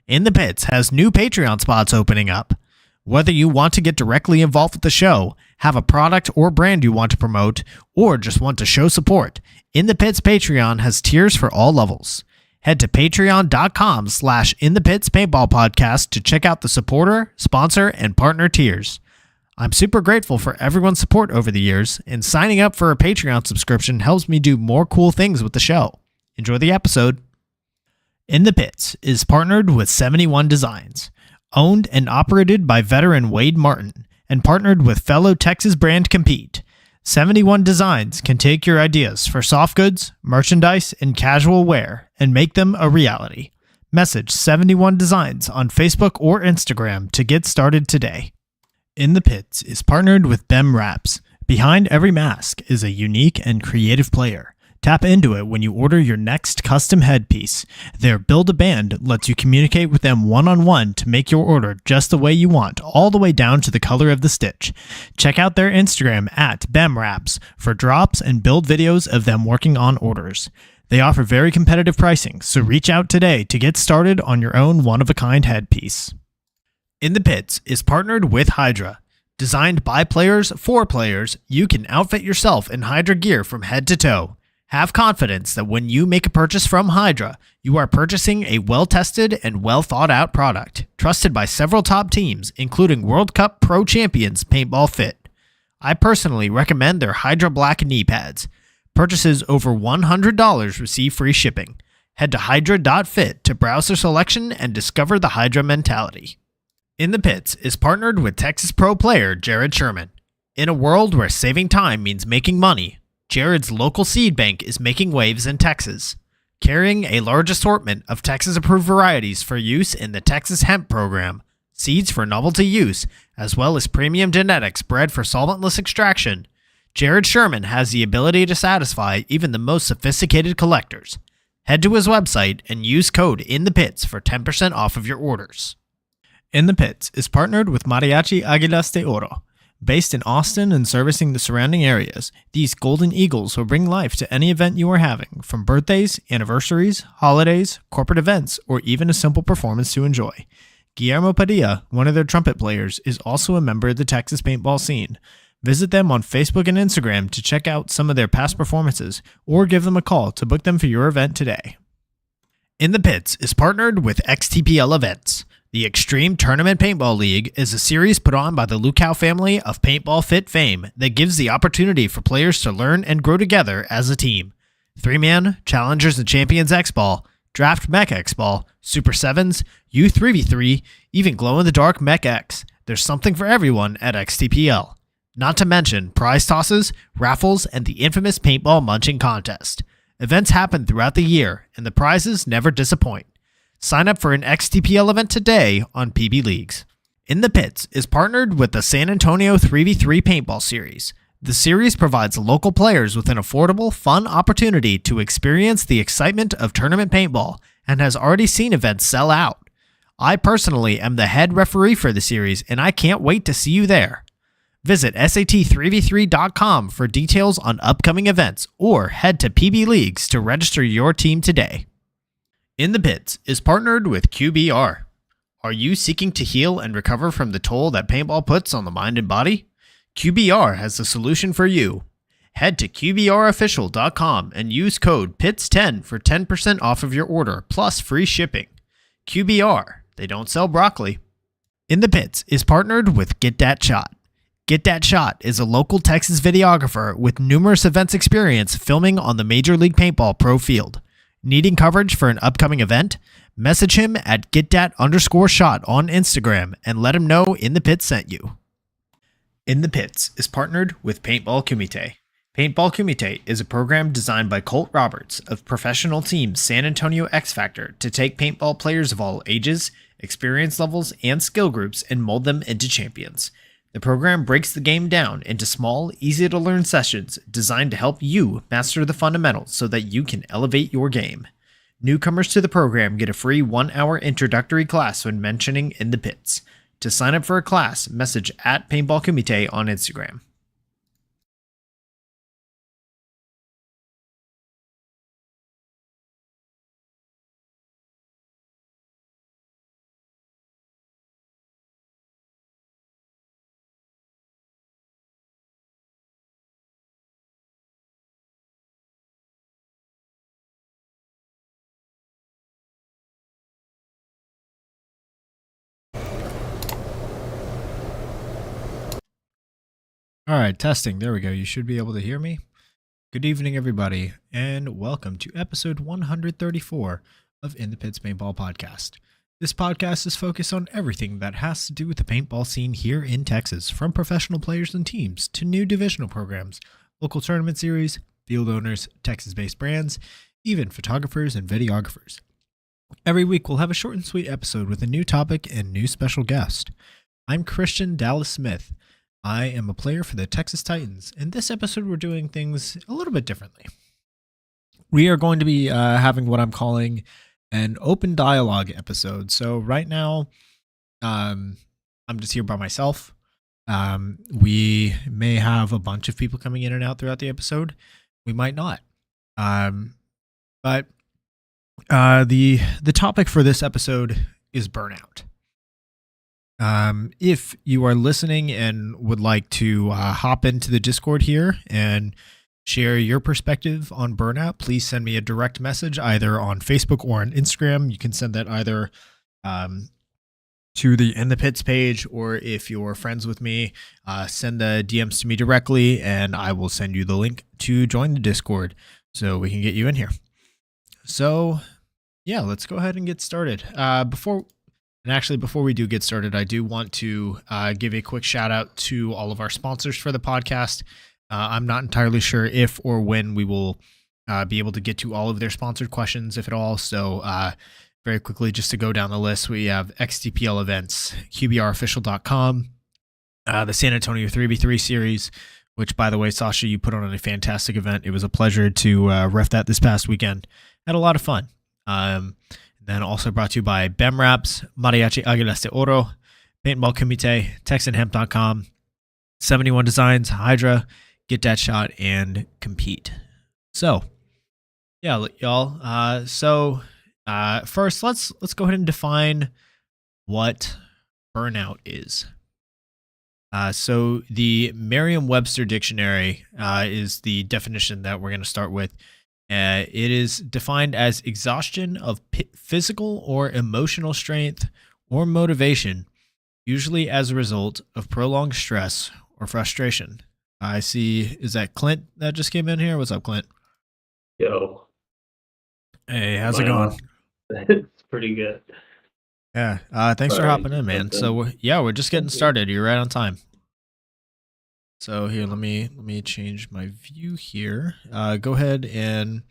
In the Pits has new Patreon spots opening up. Whether you want to get directly involved with the show, have a product or brand you want to promote, or just want to show support, In the Pits Patreon has tiers for all levels. Head to patreon.com/inthepitspaintballpodcast to check out the supporter, sponsor, and partner tiers. I'm super grateful for everyone's support over the years, and signing up for a Patreon subscription helps me do more cool things with the show. Enjoy the episode. In the Pits is partnered with 71 Designs, owned and operated by veteran Wade Martin, and partnered with fellow Texas brand Compete. 71 Designs can take your ideas for soft goods, merchandise, and casual wear and make them a reality. Message 71 Designs on Facebook or Instagram to get started today. In the Pits is partnered with BEM Wraps. Behind every mask is a unique and creative player. Tap into it when you order your next custom headpiece. Their Build-A-Band lets you communicate with them one-on-one to make your order just the way you want, all the way down to the color of the stitch. Check out their Instagram at BEMWraps for drops and build videos of them working on orders. They offer very competitive pricing, so reach out today to get started on your own one-of-a-kind headpiece. In the Pits is partnered with Hydra. Designed by players for players, you can outfit yourself in Hydra gear from head to toe. Have confidence that when you make a purchase from Hydra, you are purchasing a well-tested and well-thought-out product, trusted by several top teams, including World Cup Pro Champions Paintball Fit. I personally recommend their Hydra Black knee pads. Purchases over $100 receive free shipping. Head to hydra.fit to browse their selection and discover the Hydra mentality. In the Pits is partnered with Texas Pro player Jared Sherman. In a world where saving time means making money, Jared's local seed bank is making waves in Texas, carrying a large assortment of Texas-approved varieties for use in the Texas Hemp Program, seeds for novelty use, as well as premium genetics bred for solventless extraction. Jared Sherman has the ability to satisfy even the most sophisticated collectors. Head to his website and use code INTHEPITS for 10% off of your orders. In the Pits is partnered with Mariachi Águilas de Oro. Based in Austin and servicing the surrounding areas, these golden eagles will bring life to any event you are having, from birthdays, anniversaries, holidays, corporate events, or even a simple performance to enjoy. Guillermo Padilla, one of their trumpet players, is also a member of the Texas paintball scene. Visit them on Facebook and Instagram to check out some of their past performances, or give them a call to book them for your event today. In the Pits is partnered with XTPL Events. The Extreme Tournament Paintball League is a series put on by the Lukow family of Paintball Fit fame that gives the opportunity for players to learn and grow together as a team. 3-man, Challengers and Champions X-Ball, Draft Mech X-Ball, Super 7s, U3v3, even Glow-in-the-Dark Mech X. There's something for everyone at XTPL. Not to mention prize tosses, raffles, and the infamous Paintball Munching Contest. Events happen throughout the year, and the prizes never disappoint. Sign up for an XTPL event today on PB Leagues. In the Pits is partnered with the San Antonio 3v3 Paintball Series. The series provides local players with an affordable, fun opportunity to experience the excitement of tournament paintball and has already seen events sell out. I personally am the head referee for the series, and I can't wait to see you there. Visit sat3v3.com for details on upcoming events, or head to PB Leagues to register your team today. In the Pits is partnered with QBR. Are you seeking to heal and recover from the toll that paintball puts on the mind and body? QBR has the solution for you. Head to QBRofficial.com and use code PITS10 for 10% off of your order, plus free shipping. QBR, they don't sell broccoli. In the Pits is partnered with Get Dat Shot. Get Dat Shot is a local Texas videographer with numerous events experience filming on the Major League Paintball Pro field. Needing coverage for an upcoming event? Message him at getdat_shot on Instagram and let him know In the Pits sent you. In the Pits is partnered with Paintball Kumite. Paintball Kumite is a program designed by Colt Roberts of professional team San Antonio X Factor to take paintball players of all ages, experience levels, and skill groups and mold them into champions. The program breaks the game down into small, easy-to-learn sessions designed to help you master the fundamentals so that you can elevate your game. Newcomers to the program get a free 1-hour introductory class when mentioning In the Pits. To sign up for a class, message at Paintball Kumite on Instagram. All right, testing. There we go. You should be able to hear me. Good evening, everybody, and welcome to episode 134 of In the Pits Paintball Podcast. This podcast is focused on everything that has to do with the paintball scene here in Texas, from professional players and teams to new divisional programs, local tournament series, field owners, Texas-based brands, even photographers and videographers. Every week, we'll have a short and sweet episode with a new topic and new special guest. I'm Christian Dallas Smith. I am a player for the Texas Titans, and this episode we're doing things a little bit differently. We are going to be having what I'm calling an open dialogue episode. So right now, I'm just here by myself. We may have a bunch of people coming in and out throughout the episode. We might not. But the topic for this episode is burnout. If you are listening and would like to hop into the Discord here and share your perspective on burnout, please send me a direct message either on Facebook or on Instagram. You can send that either to the In the Pits page, or if you're friends with me, send the DMs to me directly, and I will send you the link to join the Discord so we can get you in here. So, yeah, let's go ahead and get started. Before we do get started, I do want to give a quick shout out to all of our sponsors for the podcast. I'm not entirely sure if or when we will be able to get to all of their sponsored questions, if at all. So very quickly, just to go down the list, we have XTPL Events, QBRofficial.com, the San Antonio 3v3 series, which, by the way, Sasha, you put on a fantastic event. It was a pleasure to ref that this past weekend. Had a lot of fun. Then also brought to you by BEM Wraps, Mariachi Aguilas de Oro, Paintball Comité, TexanHemp.com, 71 Designs, Hydra, Get That Shot, and Compete. So, yeah, y'all. First, let's go ahead and define what burnout is. So the Merriam-Webster dictionary is the definition that we're going to start with. It is defined as exhaustion of physical or emotional strength or motivation, usually as a result of prolonged stress or frustration. I see. Is that Clint that just came in here? What's up, Clint? Yo. Hey, how's it going? It's pretty good. Yeah. Thanks for hopping in, man. So we're just getting started. You're right on time. So here, let me change my view here. Go ahead and,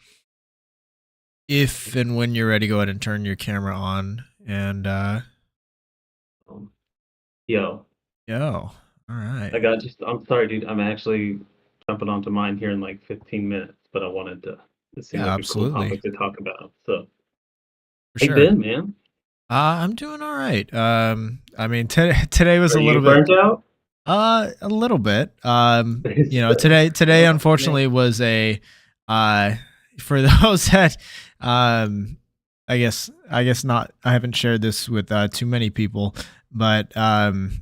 if and when you're ready, go ahead and turn your camera on. And yo, all right. I'm sorry, dude. I'm actually jumping onto mine here in like 15 minutes, but I wanted to see like a cool topic to talk about. So, for sure. Ben, man. I'm doing all right. I mean, today was Are a little you burnt out? A little bit. Today unfortunately was a for those that I guess not. I haven't shared this with too many people, but I've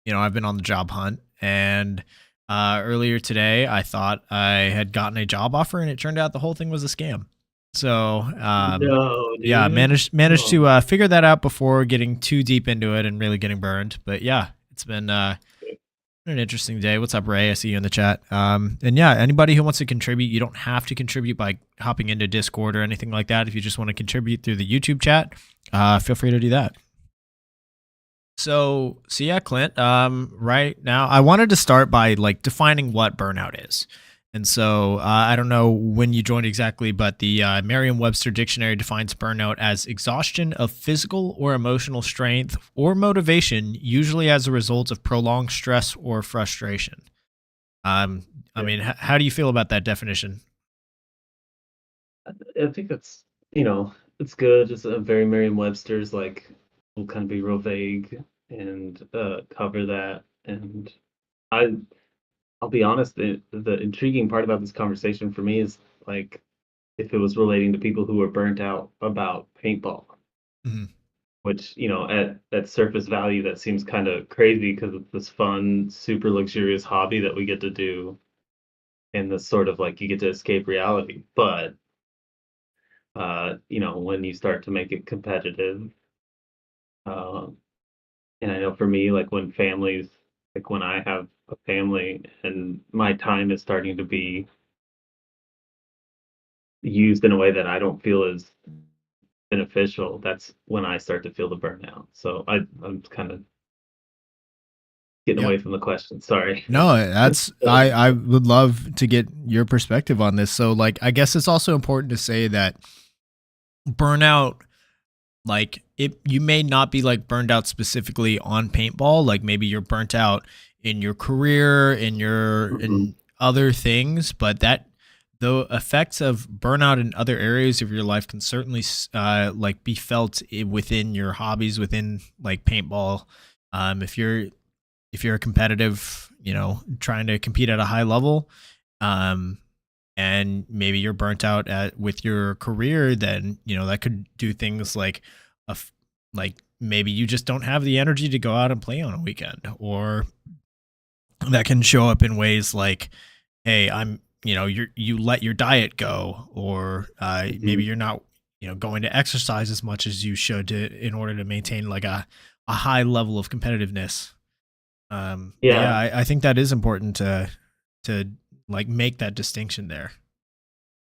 been on the job hunt, and earlier today I thought I had gotten a job offer, and it turned out the whole thing was a scam. So No, dude. yeah, managed to figure that out before getting too deep into it and really getting burned. But yeah, it's been an interesting day. What's up, Ray? I see you in the chat. And yeah, anybody who wants to contribute, you don't have to contribute by hopping into Discord or anything like that. If you just want to contribute through the YouTube chat, feel free to do that. So yeah, Clint, right now I wanted to start by like defining what burnout is. And so I don't know when you joined exactly, but the Merriam-Webster dictionary defines burnout as exhaustion of physical or emotional strength or motivation, usually as a result of prolonged stress or frustration. I mean, how do you feel about that definition? I think that's, it's good. It's a very Merriam-Webster's, like, will kind of be real vague and cover that. And I'll be honest, the intriguing part about this conversation for me is like if it was relating to people who were burnt out about paintball, which, at surface value, that seems kind of crazy because it's this fun, super luxurious hobby that we get to do, and this sort of like you get to escape reality. But, when you start to make it competitive, and I know for me, like when families like when I have a family and my time is starting to be used in a way that I don't feel is beneficial, that's when I start to feel the burnout. So I'm kind of getting Yeah. away from the question. Sorry. No, that's But, I would love to get your perspective on this. So like I guess it's also important to say that burnout, like it, you may not be like burned out specifically on paintball, like maybe you're burnt out in your career, mhm. in other things, but that the effects of burnout in other areas of your life can certainly like be felt within your hobbies, within like paintball. If you're a competitive, trying to compete at a high level, um, and maybe you're burnt out at with your career, then that could do things like, a f- like maybe you just don't have the energy to go out and play on a weekend, or that can show up in ways like, hey, you let your diet go, or maybe Mhm. you're not going to exercise as much as you should to in order to maintain like a high level of competitiveness. But yeah, Yeah, I think that is important to like make that distinction there.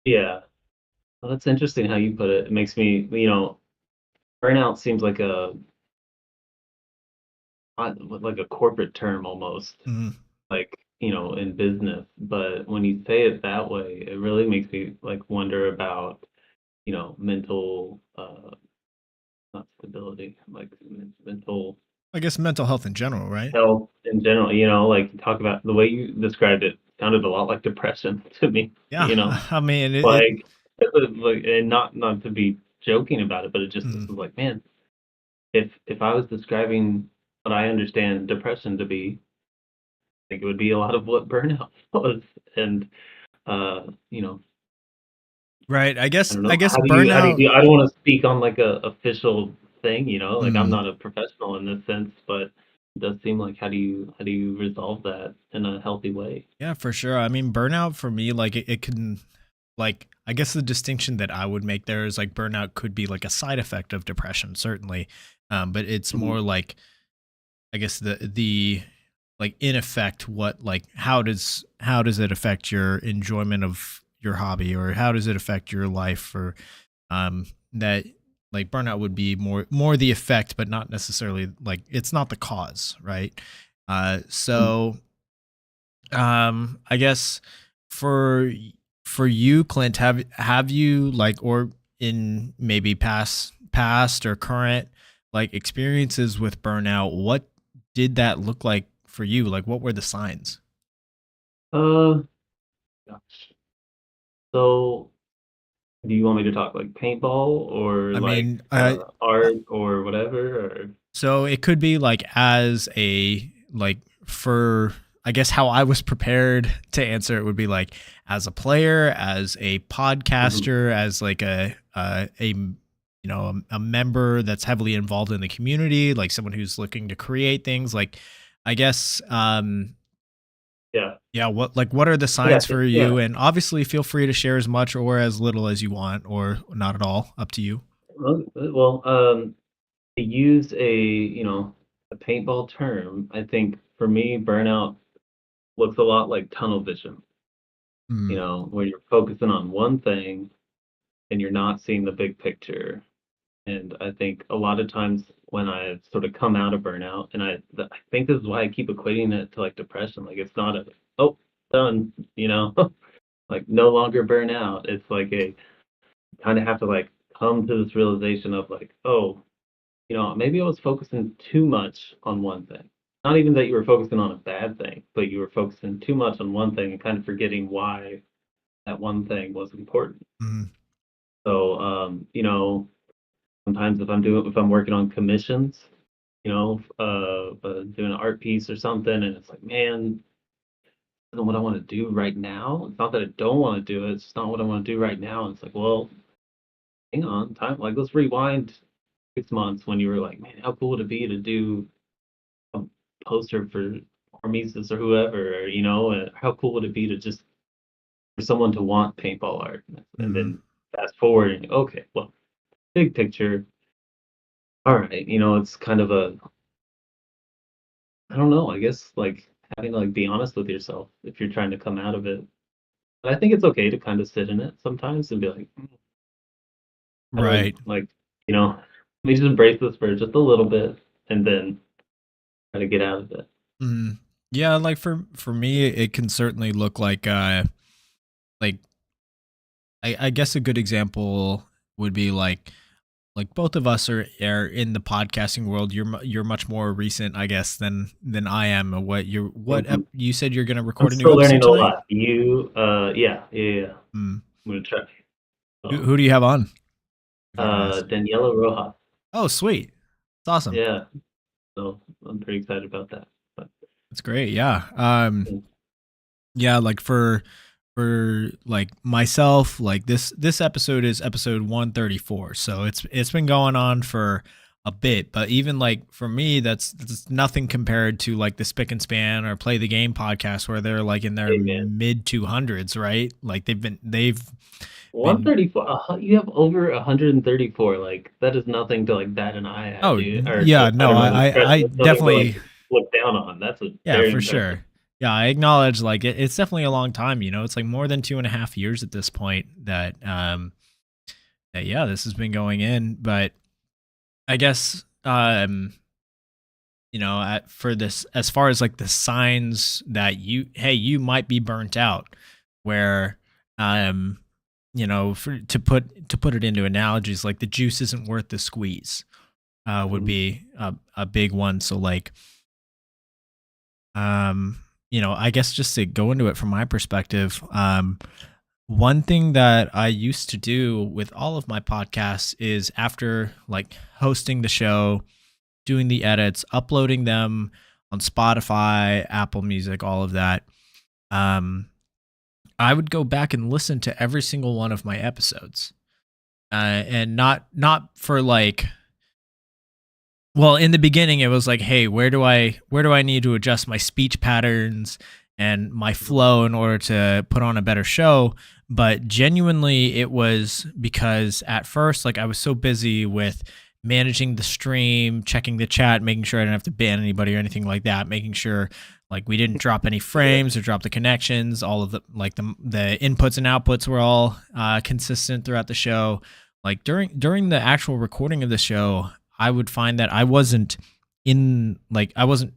yeah. Well, that's interesting how you put it. It makes me, burnout seems like like a corporate term almost, Mhm. like, in business. But when you say it that way, it really makes me like wonder about, mental, not stability, like mental I guess mental health in general, right? health in general. Like talk about the way you described it sounded a lot like depression to me. Yeah, You know, I mean it. like, like, and not to be joking about it, but it just Mm, was like, man, if I was describing what I understand depression to be, I think it would be a lot of what burnout was. And you know, right. I I guess don't I know. guess How do you burnout. do I don't want to speak on like a official thing, like I'm Mm, not a professional in this sense, but it does seem like how do you resolve that in a healthy way? yeah, for sure. I mean, burnout for me, like it can, like I guess the distinction that I would make there is like burnout could be like a side effect of depression, certainly, but it's Mhm. more like, I guess the like in effect, what, like how does it affect your enjoyment of your hobby, or how does it affect your life, or that, like burnout would be more the effect, but not necessarily, like it's not the cause, right? Mm. So I guess for for you, Clint, have you like, or in maybe past or current like experiences with burnout, what did that look like for you? Like what were the signs? Uh, Gosh. So, do you want me to talk like paintball or I like mean, art or whatever? Or so it could be like as a like for, I guess how I was prepared to answer it would be like as a player, as a Mhm. podcaster, as like a member that's heavily involved in the community, like someone who's looking to create things. Like I guess Yeah, yeah, what are the I signs got you. for Yeah. you? And obviously feel free to share as much or as little as you want, or not at all, up to you. Well, to use a paintball term, I think for me, burnout looks a lot like tunnel vision. Mm, Where you're focusing on one thing and you're not seeing the big picture. And I think a lot of times when I've sort of come out of burnout, and I think this is why I keep equating it to like depression. Like it's not a, oh, done, like no longer burnout. It's like a kind of have to like come to this realization of like, oh, maybe I was focusing too much on one thing. Not even that you were focusing on a bad thing, but you were focusing too much on one thing and kind of forgetting why that one thing was important. mm, So, sometimes if I'm working on commissions, doing an art piece or something, and it's like, man, this isn't what I want to do right now. It's not that I don't want to do it; it's just not what I want to do right now. And it's like, well, hang on, time. Like, let's rewind 6 months when you were like, man, how cool would it be to do a poster for Hormesis or whoever, how cool would it be to just for someone to want paintball art? And mm. then fast forward and okay, well, big picture, all right, it's kind of a I don't know. I guess like having to like be honest with yourself if you're trying to come out of it. But I think it's okay to kind of sit in it sometimes and be like, how do I Right. like, let me just embrace this for just a little bit and then try to get out of it. Mhm. Yeah, like for me, it can certainly look like I guess a good example would be like both of us are in the podcasting world. You're much more recent, I guess, than I am. Mhm. You said you're gonna I'm record a new still episode learning a tonight? lot. Yeah. Mm. I'm gonna try. Who, So, who do you have on? If I can ask. Daniela Rojas. Oh, sweet. It's awesome. Yeah. So I'm pretty excited about that. But That's great. Yeah. yeah. Yeah, like for like myself, like this episode is episode 134. So it's been going on for a bit, but even like for me that's nothing compared to like the Spick and Span or Play the Game podcast where they're like in their Hey man, mid 200s, right? Like they've been 134. You have over 134. Like that is nothing to like bat an eye at, oh dude. Or yeah, I no, don't know. I That's nothing to definitely like look down on. That's a yeah, very for impressive. sure. Yeah, I acknowledge like it's definitely a long time, you know. It's like more than 2.5 years at this point that yeah, this has been going in. But I guess for this, as far as like the signs that you might be burnt out, where um to put it into analogies, like the juice isn't worth the squeeze, would Mhm. be a big one. So like I guess just to go into it from my perspective, one thing that I used to do with all of my podcasts is after like hosting the show, doing the edits, uploading them on Spotify, Apple Music, all of that. Um, I would go back and listen to every single one of my episodes, and not for like. Well, in the beginning, it was like, hey, where do I need to adjust my speech patterns and my flow in order to put on a better show? But genuinely, it was because at first, like I was so busy with managing the stream, checking the chat, making sure I didn't have to ban anybody or anything like that, making sure like we didn't drop any Yeah. frames or drop the connections. All of the inputs and outputs were all consistent throughout the show. Like during the actual recording of the show, I would find that I wasn't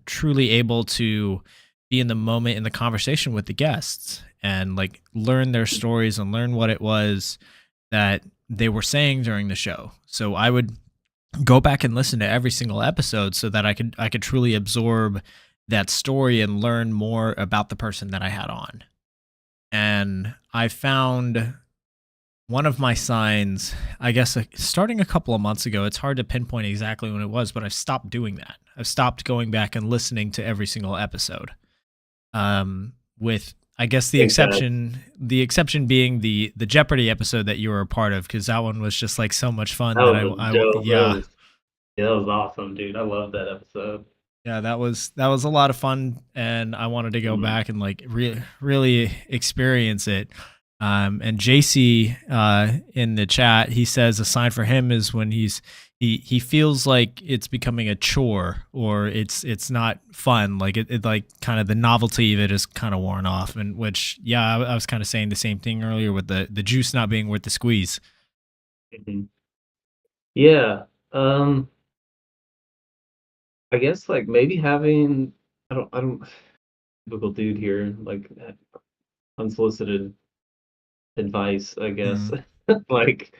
truly able to be in the moment in the conversation with the guests and like learn their stories and learn what it was that they were saying during the show. So I would go back and listen to every single episode so that I could truly absorb that story and learn more about the person that I had on. And I found one of my signs, I guess, starting a couple of months ago. It's hard to pinpoint exactly when it was, but I've stopped doing that. I've stopped going back and listening to every single episode. With I guess I think that the exception being the Jeopardy episode that you were a part of, because that one was just like so much fun that was dope. yeah. That was awesome, dude. I love that episode. Yeah, that was a lot of fun, and I wanted to go Mhm. back and like really experience it. And JC in the chat, he says a sign for him is when he feels like it's becoming a chore or it's not fun, like it like kind of the novelty of it is kind of worn off. And which yeah, I was kind of saying the same thing earlier with the juice not being worth the squeeze. Mhm. Yeah. Um, I guess like maybe having I don't typical dude here, like unsolicited advice, I guess. Mm, Like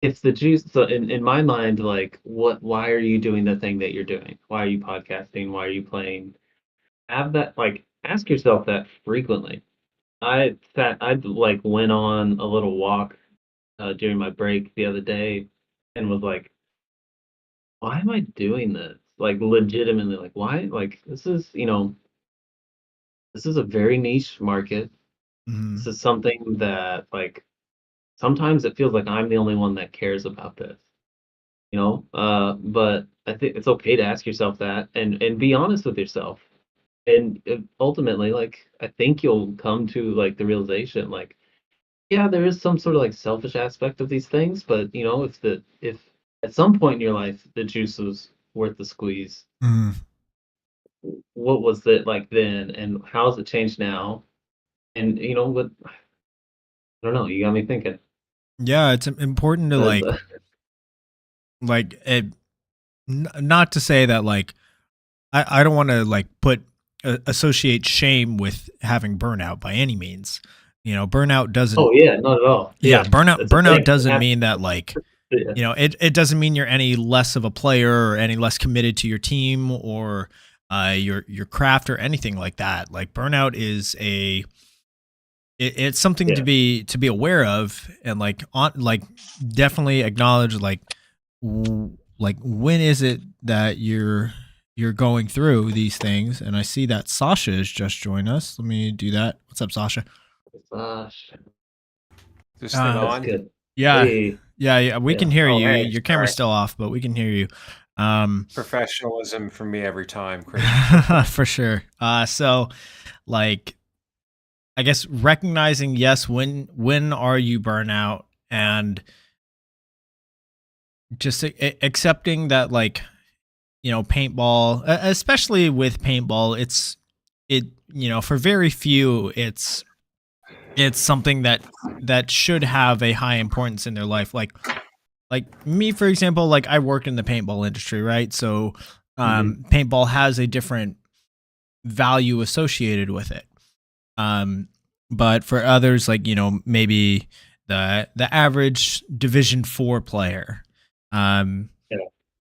it's the juice. So in my mind, like why are you doing the thing that you're doing? Why are you podcasting? Why are you playing? Have that like ask yourself that frequently. I like went on a little walk during my break the other day and was like, why am I doing this? Like legitimately, like why? Like this is a very niche market. This mm, is something that like sometimes it feels like I'm the only one that cares about this, but I think it's okay to ask yourself that and be honest with yourself. And ultimately, like I think you'll come to like the realization, like, yeah, there is some sort of like selfish aspect of these things, but if at some point in your life the juice was worth the squeeze, mm. what was it like then, and how has it changed now? And what? I don't know. You got me thinking. Yeah, it's important to That's, like it, not to say that like I don't want to like put associate shame with having burnout by any means. Burnout doesn't. oh yeah, not at all. Yeah, Yeah, burnout it's a burnout thing. It doesn't happens. mean that like Yeah, it doesn't mean you're any less of a player or any less committed to your team or your craft or anything like that. Like burnout is it's something yeah, to be aware of and like definitely acknowledge like like when is it that you're going through these things. And I see that Sasha has just joined us. Let me do that. What's up, Sasha? gosh, This thing uh that's on? good. yeah, Hey, yeah, we yeah, can hear Oh, you. hey, Your camera's sorry. still off, but we can hear you. Professionalism from me every time, Chris. For sure. So like I guess recognizing, yes, when are you burnout, and just accepting that like paintball, especially with paintball, it for very few it's something that should have a high importance in their life. Like me, for example, like I work in the paintball industry, right? So hmm paintball has a different value associated with it. Um, but for others, like maybe the average Division 4 player, um, yeah,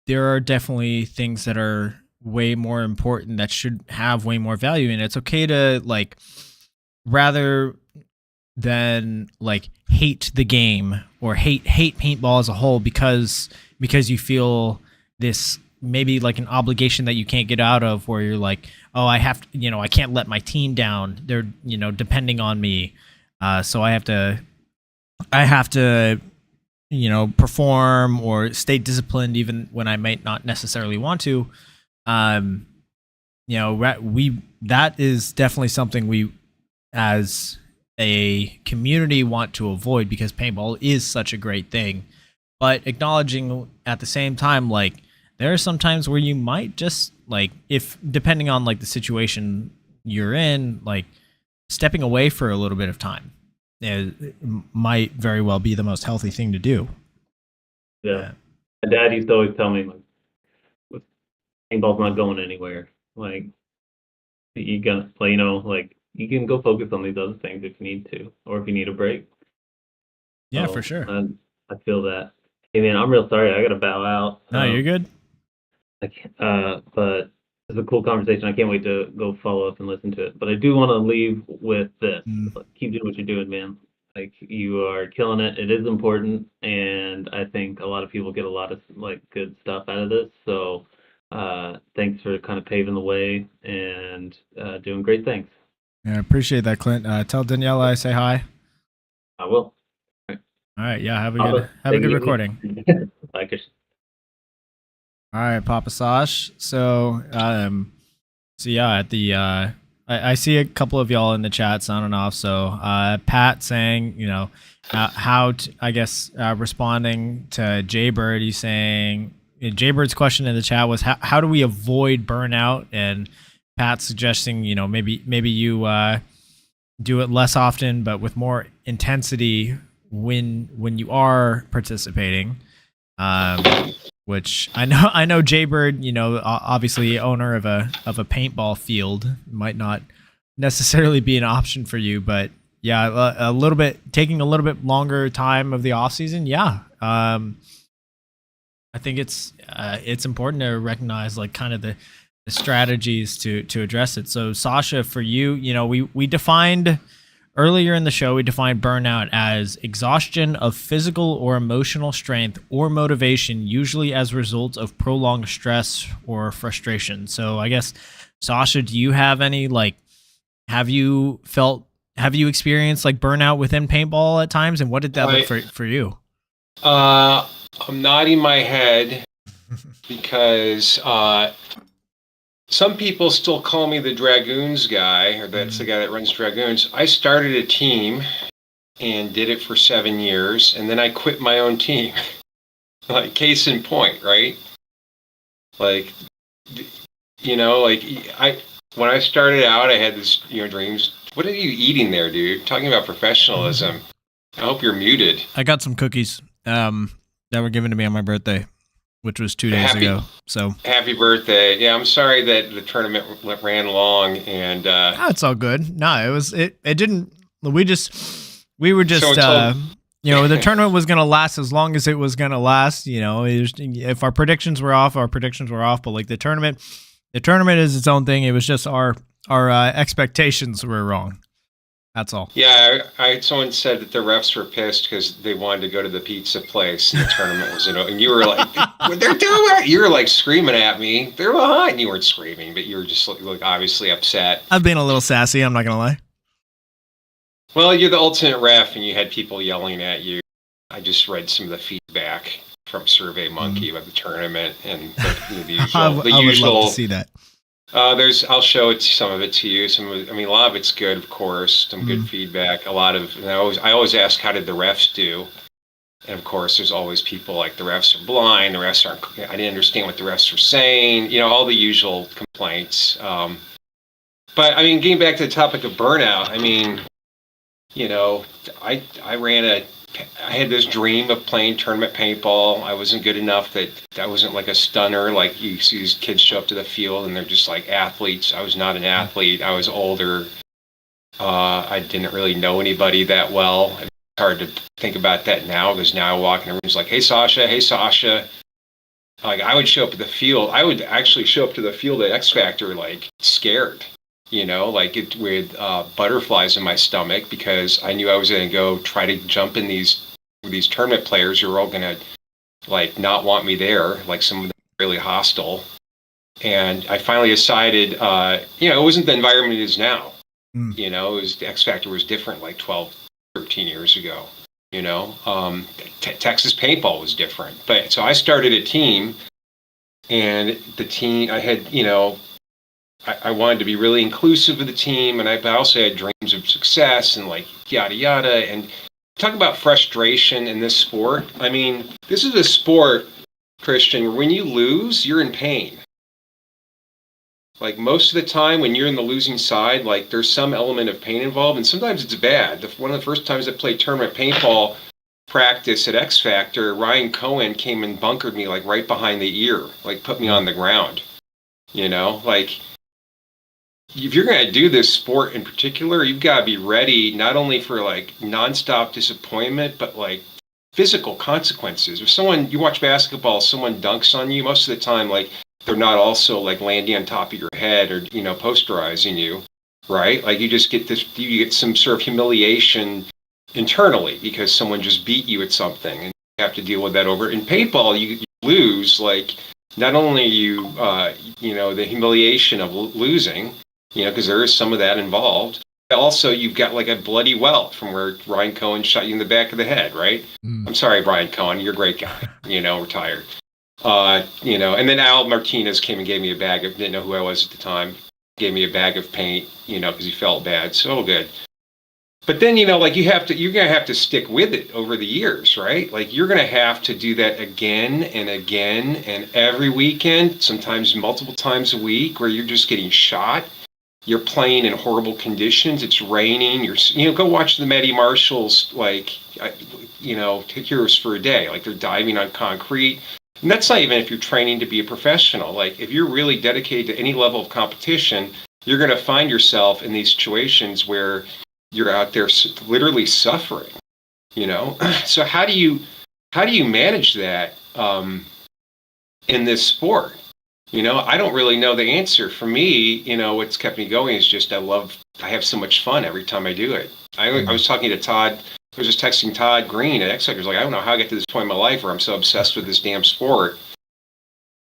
there are definitely things that are way more important that should have way more value, and it's okay to like rather than like hate the game or hate paintball as a whole because you feel this maybe like an obligation that you can't get out of, where you're like, oh, I have to, I can't let my team down, they're depending on me, so I have to perform or stay disciplined even when I might not necessarily want to. um we that is definitely something we as a community want to avoid, because paintball is such a great thing. But acknowledging at the same time, like there are some times where you might just like, if depending on like the situation you're in, like stepping away for a little bit of time might very well be the most healthy thing to do. yeah. uh, My dad used to always tell me like, "With paintball's not going anywhere. Like you gonna play, like you can go focus on these other things if you need to, or if you need a break." yeah, for So sure. I feel that. Hey man, I'm real sorry. I gotta bow out. No, you're good. But it's a cool conversation. I can't wait to go follow up and listen to it. But I do want to leave with this. Mm. Keep doing what you're doing, man. Like you are killing it. It is important, and I think a lot of people get a lot of like good stuff out of this. So thanks for kind of paving the way and doing great things. Yeah, I appreciate that, Clint. Tell Daniela I say hi. I will. All right, yeah, Papa, have a take good it recording. easy. Bye, Chris. All right, Papa Sash. So yeah, at the I see a couple of y'all in the chat sounding off. So Pat saying, I guess responding to Jaybird, he's saying Jaybird's question in the chat was how do we avoid burnout, and Pat suggesting maybe you do it less often but with more intensity when you are participating. Which I know Jaybird, obviously owner of a paintball field, might not necessarily be an option for you, but yeah, a little bit taking a little bit longer time of the off season. Yeah, I think it's important to recognize like kind of the strategies to address it. So Sasha, for you, we defined earlier in the show, we defined burnout as exhaustion of physical or emotional strength or motivation, usually as a result of prolonged stress or frustration. So I guess, Sasha, do you have any like, have you experienced like burnout within paintball at times, and what did that look for you? I'm nodding my head because some people still call me the Dragoons guy, or that's the guy that runs Dragoons. I started a team and did it for 7 years, and then I quit my own team. Like, case in point, right? Like, like when I started out, I had this, dreams. What are you eating there, dude? Talking about professionalism. I hope you're muted. I got some cookies that were given to me on my birthday, which was 2 days ago. So happy birthday. Yeah, I'm sorry that the tournament ran long and no, it's all good. No, it didn't. We were just the tournament was going to last as long as it was going to last. If our predictions were off, our predictions were off. But like the tournament is its own thing. It was just our expectations were wrong. That's all. Yeah, someone said that the refs were pissed because they wanted to go to the pizza place and the tournament was, and you were like, what they're doing? You were like screaming at me. They're behind. You weren't screaming, but you were just like obviously upset. I've been a little sassy. I'm not going to lie. Well, you're the ultimate ref and you had people yelling at you. I just read some of the feedback from SurveyMonkey about the tournament and the usual. I would love to see that. I'll show some of it to you. A lot of it's good, of course. Some good feedback. I always ask, how did the refs do? And of course, there's always people like the refs are blind. The refs aren't. I didn't understand what the refs were saying. All the usual complaints. But getting back to the topic of burnout. I had this dream of playing tournament paintball. I wasn't good enough that I wasn't like a stunner. Like you see these kids show up to the field and they're just like athletes. I was not an athlete. I was older. I didn't really know anybody that well. It's hard to think about that now because now I walk in the room, it's like, hey Sasha. Like I would show up at the field. I would actually show up to the field at X Factor like scared. With butterflies in my stomach because I knew I was going to go try to jump in these tournament players who were all going to like not want me there, like some of them were really hostile. And I finally decided, it wasn't the environment it is now. The X Factor was different like 12, 13 years ago. Texas Paintball was different. But so I started a team and the team I had, I wanted to be really inclusive of the team, and I also had dreams of success and like yada yada. And talk about frustration in this sport. This is a sport, Christian, where when you lose, you're in pain. Like most of the time when you're in the losing side, like there's some element of pain involved, and sometimes it's bad. One of the first times I played tournament paintball practice at X Factor, Ryan Cohen came and bunkered me like right behind the ear, like put me on the ground. If you're going to do this sport in particular, you've got to be ready not only for like nonstop disappointment, but like physical consequences. If you watch basketball, someone dunks on you, most of the time, like they're not also like landing on top of your head or, posterizing you, right? Like you get some sort of humiliation internally because someone just beat you at something and you have to deal with that over. In paintball, you lose, like not only the humiliation of losing, because there is some of that involved. Also, you've got like a bloody welt from where Ryan Cohen shot you in the back of the head, right? I'm sorry, Ryan Cohen, you're a great guy, retired. And then Al Martinez came and gave me a bag of, didn't know who I was at the time, gave me a bag of paint, because he felt bad. So good. But then, you're going to have to stick with it over the years, right? Like you're going to have to do that again and again and every weekend, sometimes multiple times a week where you're just getting shot. You're playing in horrible conditions. It's raining. Go watch the Matty Marshalls, Heroes for a Day. Like they're diving on concrete. And that's not even if you're training to be a professional. Like if you're really dedicated to any level of competition, you're going to find yourself in these situations where you're out there literally suffering, So how do you manage that in this sport? I don't really know the answer. For me, what's kept me going is just I have so much fun every time I do it. I was talking to Todd, I was just texting Todd Green at X Factor. Like, I don't know how I got to this point in my life where I'm so obsessed with this damn sport.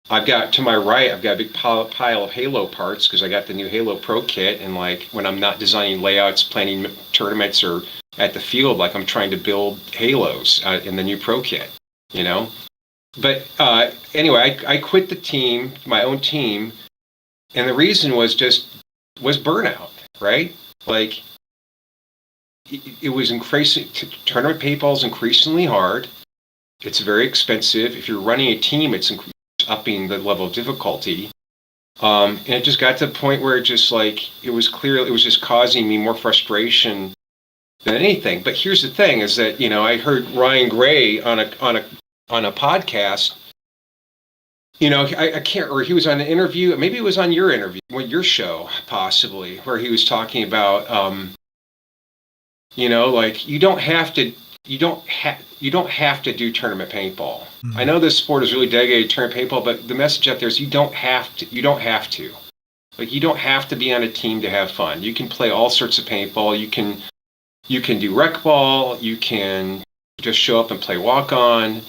To my right, I've got a big pile of Halo parts because I got the new Halo Pro kit. And like when I'm not designing layouts, planning tournaments or at the field, like I'm trying to build Halos in the new Pro kit, But anyway, I quit the team, my own team, and the reason was burnout, right? Like it was increasing. Tournament paintball is increasingly hard. It's very expensive. If you're running a team, it's upping the level of difficulty. And it just got to the point where it was clear it was just causing me more frustration than anything. But here's the thing: is that I heard Ryan Gray on a podcast. I can't, or he was on an interview. Maybe it was on your show, possibly, where he was talking about, like you don't have to do tournament paintball. Mm-hmm. I know this sport is really dedicated to tournament paintball, but the message out there is you don't have to. Like, you don't have to be on a team to have fun. You can play all sorts of paintball. You can do rec ball. You can just show up and play walk on.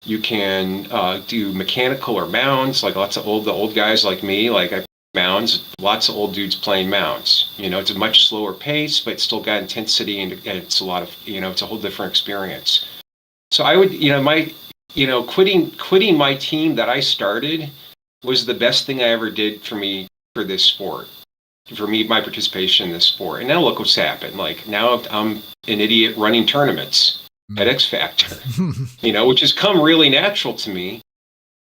You can do mechanical or mounds, like the old guys like me, like I mounds. Lots of old dudes playing mounds. It's a much slower pace, but it's still got intensity, and it's a lot of it's a whole different experience. So I would quitting my team that I started was the best thing I ever did for this sport. For me, my participation in this sport. And now look what's happened. Like, now I'm an idiot running tournaments at X Factor, which has come really natural to me.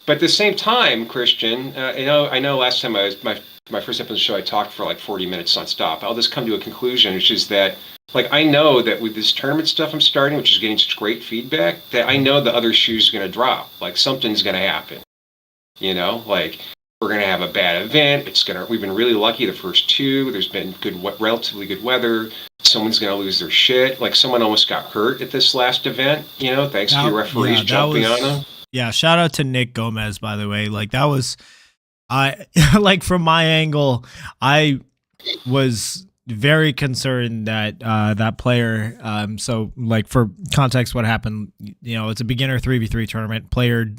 But at the same time, Christian, I know last time I was my first episode of the show, I talked for like 40 minutes nonstop. I'll just come to a conclusion, which is that, like, I know that with this tournament stuff I'm starting, which is getting such great feedback, that I know the other shoe's going to drop. Like, something's going to happen. Like, we're going to have a bad event. We've been really lucky the first two. There's been relatively good weather. Someone's going to lose their shit. Like, someone almost got hurt at this last event, thanks to your referees jumping on them. Yeah, shout out to Nick Gomez, by the way. Like, that was, like, from my angle, I was very concerned that that player, so, like, for context, what happened, it's a beginner 3v3 tournament. Player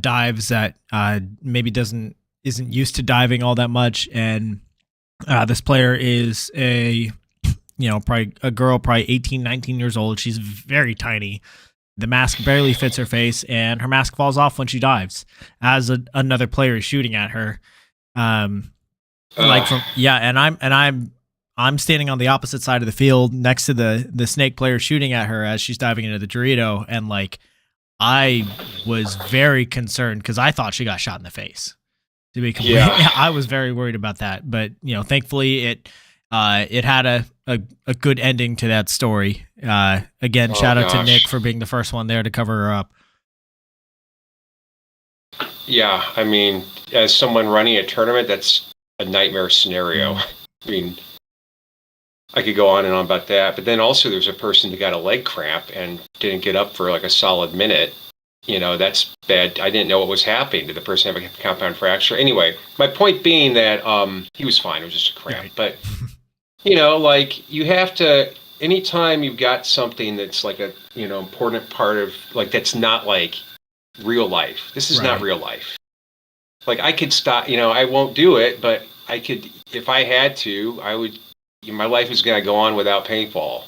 dives that maybe isn't used to diving all that much, and this player is probably a girl, probably 18, 19 years old. She's very tiny. The mask barely fits her face, and her mask falls off when she dives as another player is shooting at her. And I'm standing on the opposite side of the field next to the snake player shooting at her as she's diving into the Dorito, and like, I was very concerned because I thought she got shot in the face. To be complete, I was very worried about that. But thankfully it had a good ending to that story. Again, shout out to Nick for being the first one there to cover her up. Yeah, I mean, as someone running a tournament, that's a nightmare scenario. I mean, I could go on and on about that, but then also there's a person that got a leg cramp and didn't get up for like a solid minute. That's bad. I didn't know what was happening. Did the person have a compound fracture? Anyway, my point being that he was fine. It was just a cramp. Right. But, like, you have to, anytime you've got something that's like a, important part of, like, that's not like real life. This is not real life. Like, I could stop, I won't do it, but I could, if I had to, I would. My life is going to go on without paintball.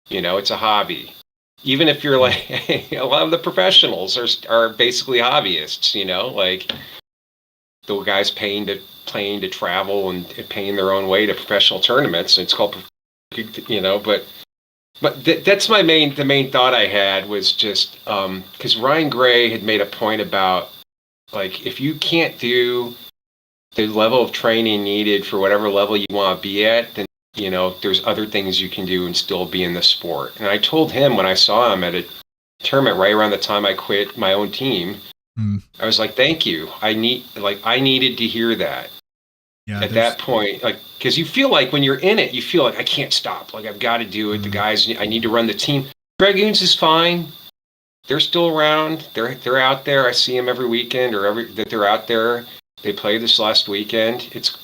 It's a hobby. Even if you're like, a lot of the professionals are basically hobbyists, like the guys paying to travel and paying their own way to professional tournaments. It's called, but that's the main thought I had was just, because Ryan Gray had made a point about, like, if you can't do the level of training needed for whatever level you want to be at, then there's other things you can do and still be in the sport. And I told him when I saw him at a tournament right around the time I quit my own team, I was like, thank you. I needed to hear that. Yeah, at that point, like, because you feel like when you're in it, you feel like I can't stop. Like, I've got to do it. The guys, I need to run the team. Dragoons is fine. They're still around. They're out there. I see them every weekend that they're out there. They played this last weekend. It's,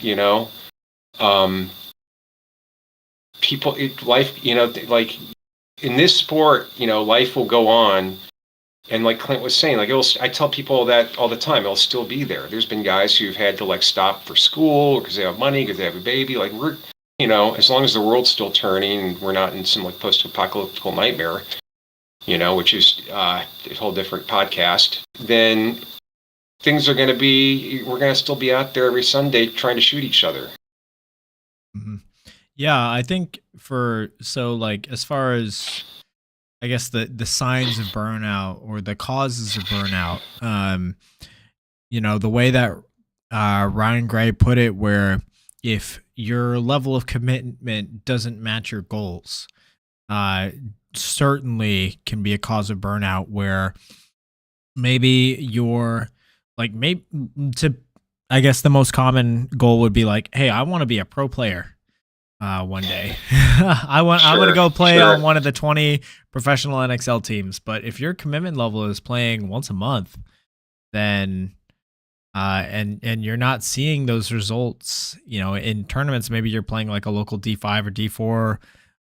people, life, like in this sport, life will go on. And like Clint was saying, like, I tell people that all the time, it'll still be there. There's been guys who've had to like stop for school because they have money, because they have a baby. Like, we're, as long as the world's still turning and we're not in some like post-apocalyptic nightmare, which is a whole different podcast, then things are going to be, we're going to still be out there every Sunday trying to shoot each other. Mm-hmm. Yeah, I think as far as, I guess, the signs of burnout or the causes of burnout, the way that Ryan Gray put it, where if your level of commitment doesn't match your goals, uh, certainly can be a cause of burnout, where maybe you're like, maybe to, I guess the most common goal would be like, hey, I want to be a pro player one day. I want to go play on one of the 20 professional NXL teams. But if your commitment level is playing once a month, then and you're not seeing those results, in tournaments, maybe you're playing like a local D5 or D4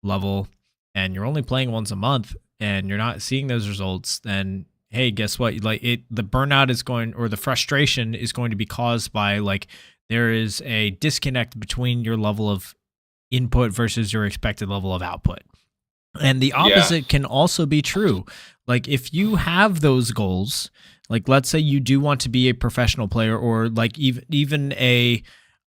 level, and you're only playing once a month, and you're not seeing those results, then hey, guess what? Like, the burnout is going, or the frustration is going to be caused by, like, there is a disconnect between your level of input versus your expected level of output. And the opposite can also be true. Like, if you have those goals, like, let's say you do want to be a professional player, or like even a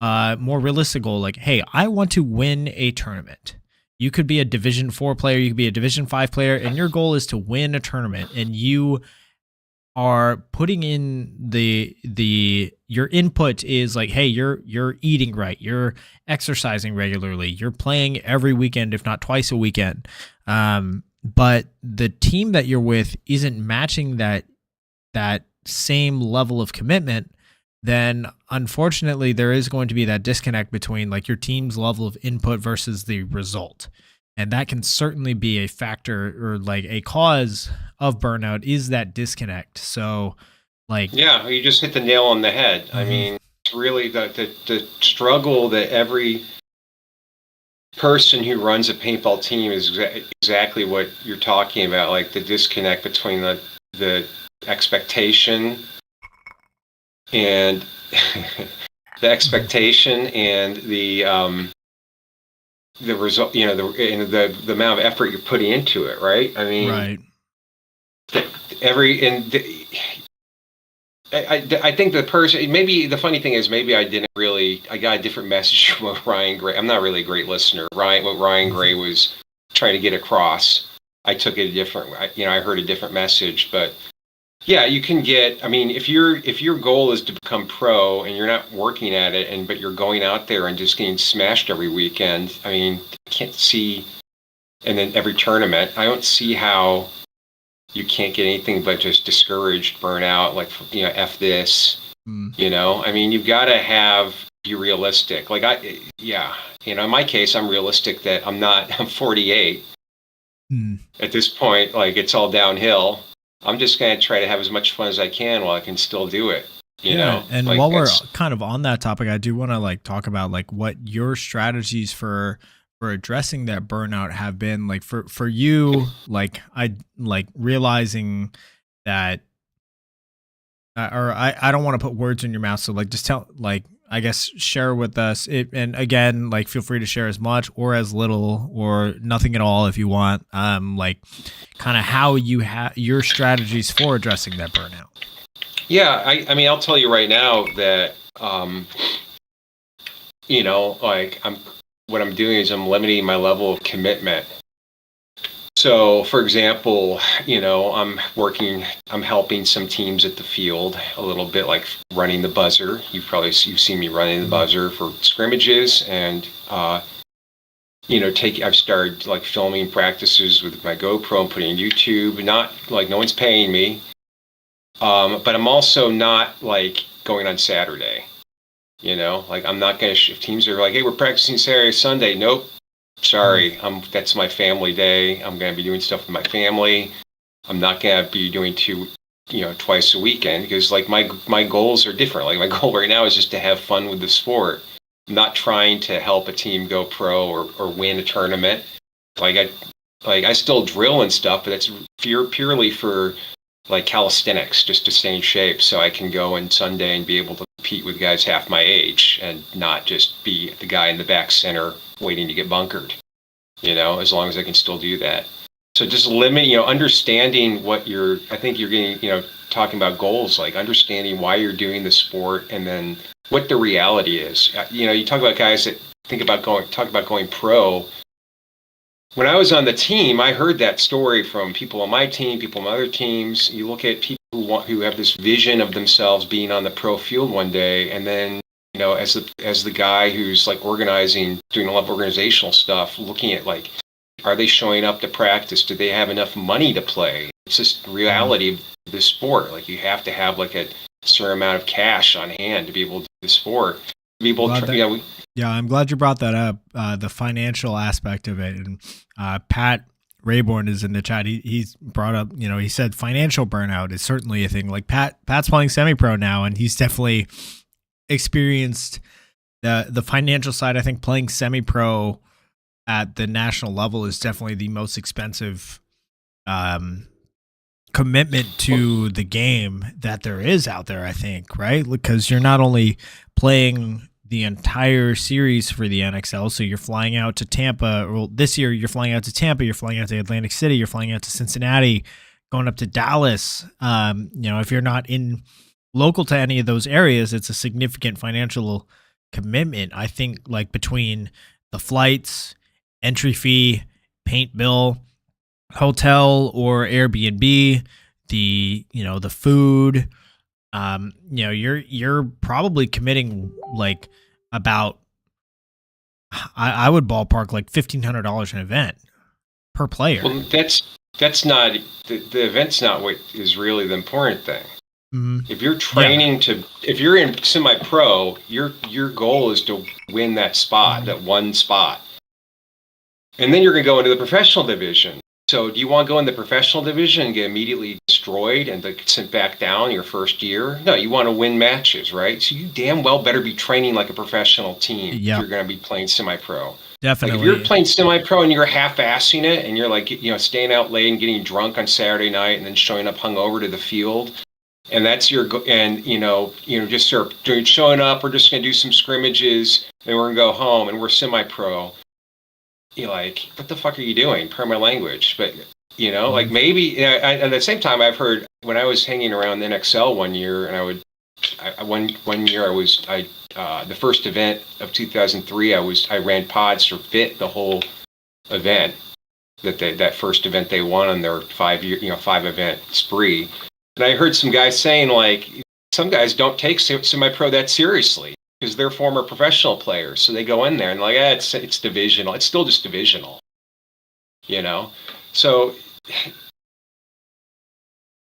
more realistic goal, like, hey, I want to win a tournament. You could be a Division 4 player, you could be a Division 5 player, and your goal is to win a tournament, and you are putting in your input is like, hey, you're eating right, you're exercising regularly, you're playing every weekend, if not twice a weekend. But the team that you're with isn't matching that same level of commitment, then unfortunately there is going to be that disconnect between like your team's level of input versus the result. And that can certainly be a factor, or like a cause of burnout, is that disconnect. So like, yeah, you just hit the nail on the head. I mean, it's really the struggle that every person who runs a paintball team is exactly what you're talking about, like the disconnect between the expectation and the expectation and the result, the amount of effort you're putting into it, right? I mean, right. I think the person, maybe the funny thing is, maybe I got a different message from what Ryan Gray. I'm not really a great listener. What Ryan Gray was trying to get across, I took it a different way. I heard a different message, but yeah, you can get, I mean, if your goal is to become pro and you're not working at it, but you're going out there and just getting smashed every weekend, I mean, I can't see, and then every tournament, I don't see how you can't get anything but just discouraged, burnout, like, F this, I mean, you've got to be realistic. Like, in my case, I'm realistic that I'm 48. At this point, like, it's all downhill. I'm just going to try to have as much fun as I can while I can still do it. You know? And like, while we're kind of on that topic, I do want to like talk about like what your strategies for addressing that burnout have been, like for you, like I like realizing that, or I don't want to put words in your mouth. So like, just tell, like, I guess share with us it, and again, like, feel free to share as much or as little or nothing at all if you want. Like, kind of how you have your strategies for addressing that burnout. Yeah, I mean, I'll tell you right now that like, what I'm doing is I'm limiting my level of commitment. So, for example, I'm helping some teams at the field a little bit, like running the buzzer. You've seen me running the buzzer for scrimmages, and I've started like filming practices with my GoPro and putting on YouTube. Not like, no one's paying me, but I'm also not like going on Saturday. Like, I'm not gonna. If teams are like, hey, we're practicing Saturday, Sunday, nope. Sorry, that's my family day. I'm going to be doing stuff with my family. I'm not going to be doing twice a weekend, because like my goals are different. Like, my goal right now is just to have fun with the sport. I'm not trying to help a team go pro or win a tournament. I still drill and stuff, but that's purely for like calisthenics, just to stay in shape, so I can go on Sunday and be able to compete with guys half my age and not just be the guy in the back center waiting to get bunkered, as long as I can still do that. So just understanding what I think you're getting, talking about goals, like understanding why you're doing the sport, and then what the reality is. You talk about guys that talk about going pro. when I was on the team, I heard that story from people on my team, people on other teams. You look at people who have this vision of themselves being on the pro field one day, and then, you know, as the guy who's like organizing, doing a lot of organizational stuff, looking at like, are they showing up to practice? Do they have enough money to play? It's just the reality of the sport. Like, you have to have like a certain amount of cash on hand to be able to do the sport. Yeah, I'm glad you brought that up, the financial aspect of it. And Pat Rayborn is in the chat. He's brought up, you know, he said financial burnout is certainly a thing. Like Pat's playing semi-pro now, and he's definitely experienced the financial side. I think playing semi-pro at the national level is definitely the most expensive commitment to the game that there is out there, I think, right? Because you're not only playing the entire series for the NXL, so you're flying out to Tampa. Well, this year you're flying out to Tampa, you're flying out to Atlantic City, you're flying out to Cincinnati, going up to Dallas. You know, if you're not in local to any of those areas, it's a significant financial commitment. I think, like, between the flights, entry fee, paint bill, hotel or Airbnb, the food, you know, you're probably committing like about, I would ballpark like $1,500 an event per player. Well, that's not the event's not what is really the important thing. Mm-hmm. If you're training if you're in semi-pro, your goal is to win that spot, that one spot. And then you're going to go into the professional division. So do you want to go in the professional division and get immediately destroyed and get sent back down your first year? No, you want to win matches, right? So you damn well better be training like a professional team if you're going to be playing semi-pro. Definitely. Like, if you're playing semi-pro and you're half-assing it and you're like, you know, staying out late and getting drunk on Saturday night and then showing up hungover to the field, and that's your and you know just sort of showing up, we're just going to do some scrimmages and we're going to go home and we're semi-pro. You're like, what the fuck are you doing? Pardon my language. But, you know, like, maybe, you know, at the same time, I've heard when I was hanging around the NXL one year, and one year the first event of 2003, I ran pods for Fit the whole event, that first event they won on their 5 event spree. And I heard some guys saying, like, some guys don't take semi-pro that seriously, because they're former professional players. So they go in there and like, it's divisional. It's still just divisional, you know? So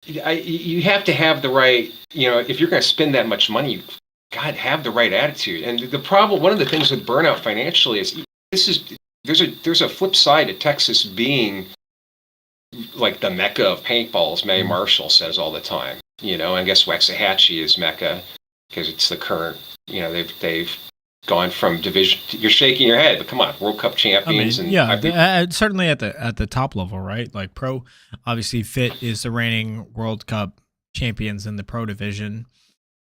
you have to have the right, you know, if you're going to spend that much money, God, have the right attitude. And the problem, one of the things with burnout financially is there's a flip side to Texas being like the mecca of paintball, as May Marshall says all the time, you know, and I guess Waxahachie is mecca because it's the current, you know, they've gone from division. You're shaking your head, but come on, World Cup champions. I mean, certainly at the top level, right? Like pro, obviously, Fit is the reigning World Cup champions in the pro division.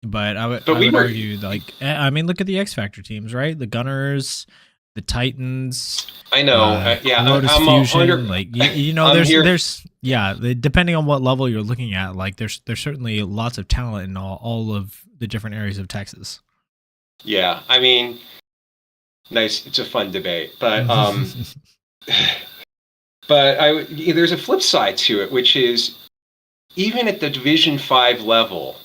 But I would argue, like, I mean, look at the X Factor teams, right? The Gunners, the Titans. I know, Lotus Fusion. Like, you know, there's depending on what level you're looking at, like, there's certainly lots of talent in all of the different areas of Texas. Yeah, I mean, nice. It's a fun debate, but there's a flip side to it, which is even at the Division 5 level,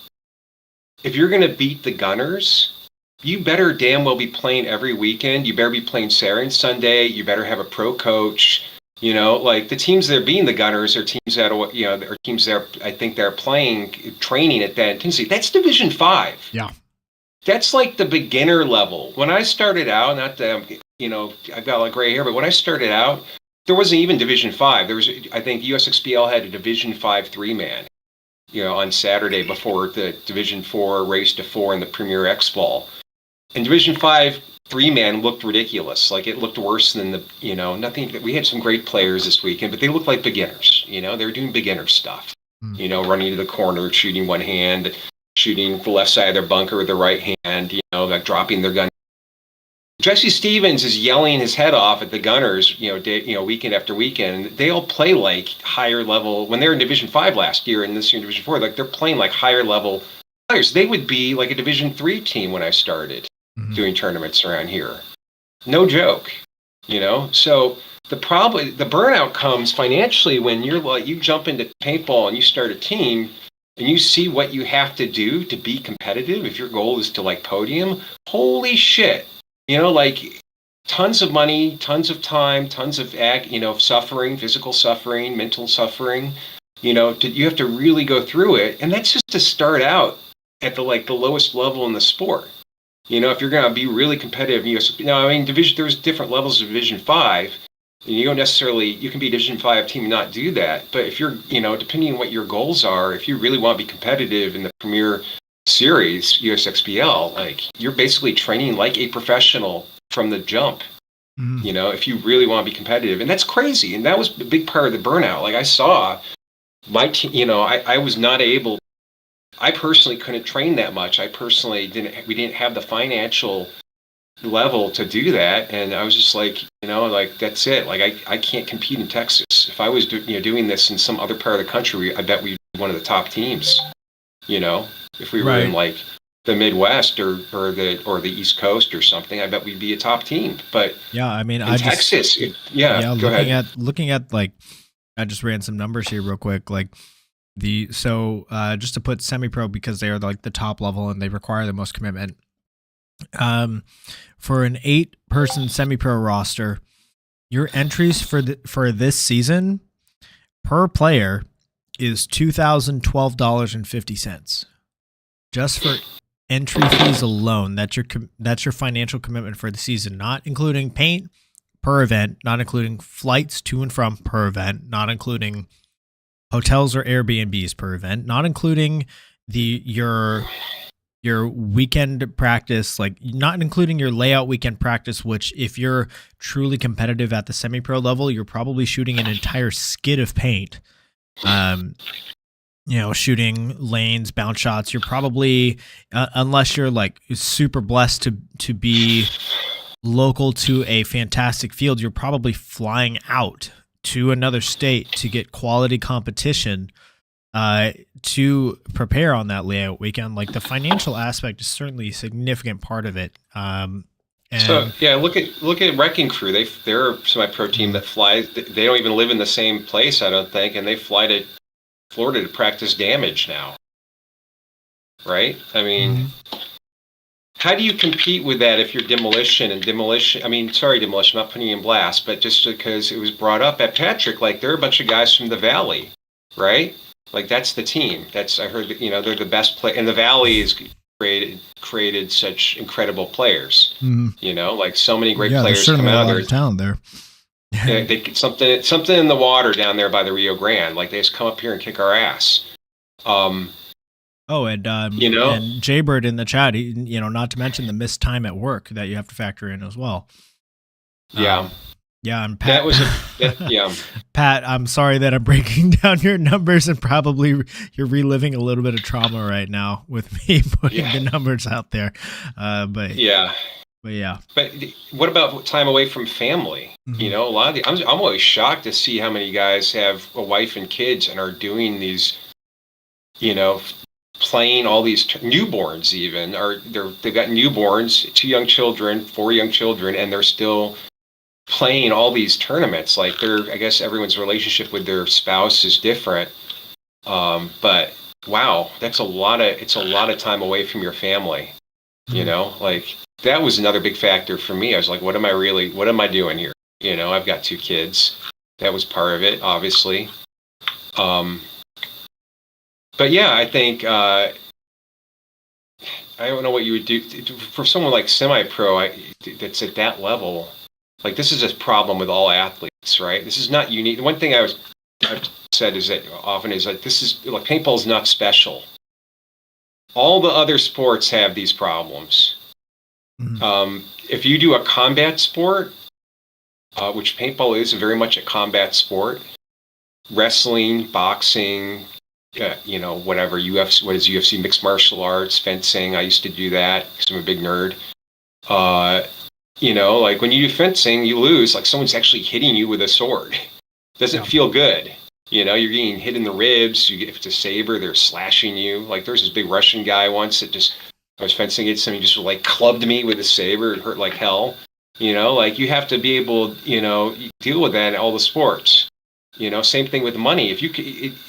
if you're going to beat the Gunners, you better damn well be playing every weekend. You better be playing Saturday and Sunday. You better have a pro coach. You know, like, the teams that are beating the Gunners are teams that are, you know, are teams that I think they're training at that intensity. That's Division 5. Yeah. That's like the beginner level. When I started out, not that, you know, I've got like gray hair, but when I started out, there wasn't even Division 5. There was, I think USXPL had a Division 5 3-man, you know, on Saturday before the Division 4 race to 4 in the Premier X Ball. And Division 5 3-man looked ridiculous. Like, it looked worse than the, you know, nothing. We had some great players this weekend, but they looked like beginners. You know, they were doing beginner stuff. You know, running to the corner, shooting one hand, shooting the left side of their bunker with the right hand, you know, like dropping their gun. Jesse Stevens is yelling his head off at the Gunners, you know, weekend after weekend. They all play like higher level. When they were in Division 5 last year and this year in Division 4, like, they're playing like higher level players. They would be like a Division 3 team when I started doing tournaments around here. No joke. So the burnout comes financially when you're like, you jump into paintball and you start a team and you see what you have to do to be competitive. If your goal is to like podium, holy shit, like tons of money, tons of time, tons of suffering, physical suffering, mental suffering, you have to really go through it. And that's just to start out at the lowest level in the sport. If you're going to be really competitive, there's different levels of Division 5. And you don't necessarily, you can be a Division 5 team and not do that. But if you're, depending on what your goals are, if you really want to be competitive in the Premier Series, USXBL, like you're basically training like a professional from the jump, if you really want to be competitive. And that's crazy. And that was a big part of the burnout. Like I saw my team, I was not able, I personally couldn't train that much. We didn't have the financial level to do that. And I was just like, that's it. Like I can't compete in Texas. If I was doing this in some other part of the country, I bet we'd be one of the top teams, if we were in like the Midwest or the East Coast or something, I bet we'd be a top team. But yeah, I mean, Texas, go ahead. Looking at like, I just ran some numbers here real quick. Like just to put semi-pro, because they are like the top level and they require the most commitment. For an 8-person semi-pro roster, your entries for this season per player is $2,012.50. Just for entry fees alone. That's your financial commitment for the season, not including paint per event, not including flights to and from per event, not including hotels or Airbnbs per event, not including your weekend practice, like not including your layout weekend practice, which if you're truly competitive at the semi-pro level, you're probably shooting an entire skid of paint. Shooting lanes, bounce shots. You're probably, unless you're like super blessed to be local to a fantastic field, you're probably flying out to another state to get quality competition to prepare on that layout weekend. Like the financial aspect is certainly a significant part of it. Look at Wrecking Crew. They're a semi-pro team that flies. They don't even live in the same place, I don't think, and they fly to Florida to practice damage now. Right? I mean, how do you compete with that if you're Demolition? I mean, sorry, Demolition, I'm not putting you in blast, but just because it was brought up at Patrick, like they're a bunch of guys from the Valley, right? Like that's the team. I heard that, they're the best play, and the Valley is created such incredible players. Like so many great players come out of town there. They something in the water down there by the Rio Grande. Like they just come up here and kick our ass. And Jaybird in the chat, not to mention the missed time at work that you have to factor in as well. Yeah. And Pat, yeah. Pat, I'm sorry that I'm breaking down your numbers and probably you're reliving a little bit of trauma right now with me putting the numbers out there. But what about time away from family? A lot of I'm always shocked to see how many guys have a wife and kids and are doing these, playing all these newborns. Even they've got newborns, 2 young children, 4 young children, and they're still playing all these tournaments. Like I guess everyone's relationship with their spouse is different. But wow, it's a lot of time away from your family. Like that was another big factor for me. I was like, what am I doing here? I've got 2 kids. That was part of it, obviously. But yeah, I think, I don't know what you would do for someone like semi-pro that's at that level. Like this is a problem with all athletes, right? This is not unique. The one thing I've said is that often is like, this is like paintball is not special. All the other sports have these problems. If you do a combat sport, which paintball is very much a combat sport, wrestling, boxing, whatever, UFC, what is UFC, mixed martial arts, fencing. I used to do that because I'm a big nerd. Like when you do fencing, you lose, like someone's actually hitting you with a sword. Doesn't feel good. You're getting hit in the ribs. If it's a saber, they're slashing you. Like there's this big Russian guy once that I was fencing against him. He just like clubbed me with a saber. It hurt like hell. Like you have to be able, deal with that in all the sports. Same thing with money. If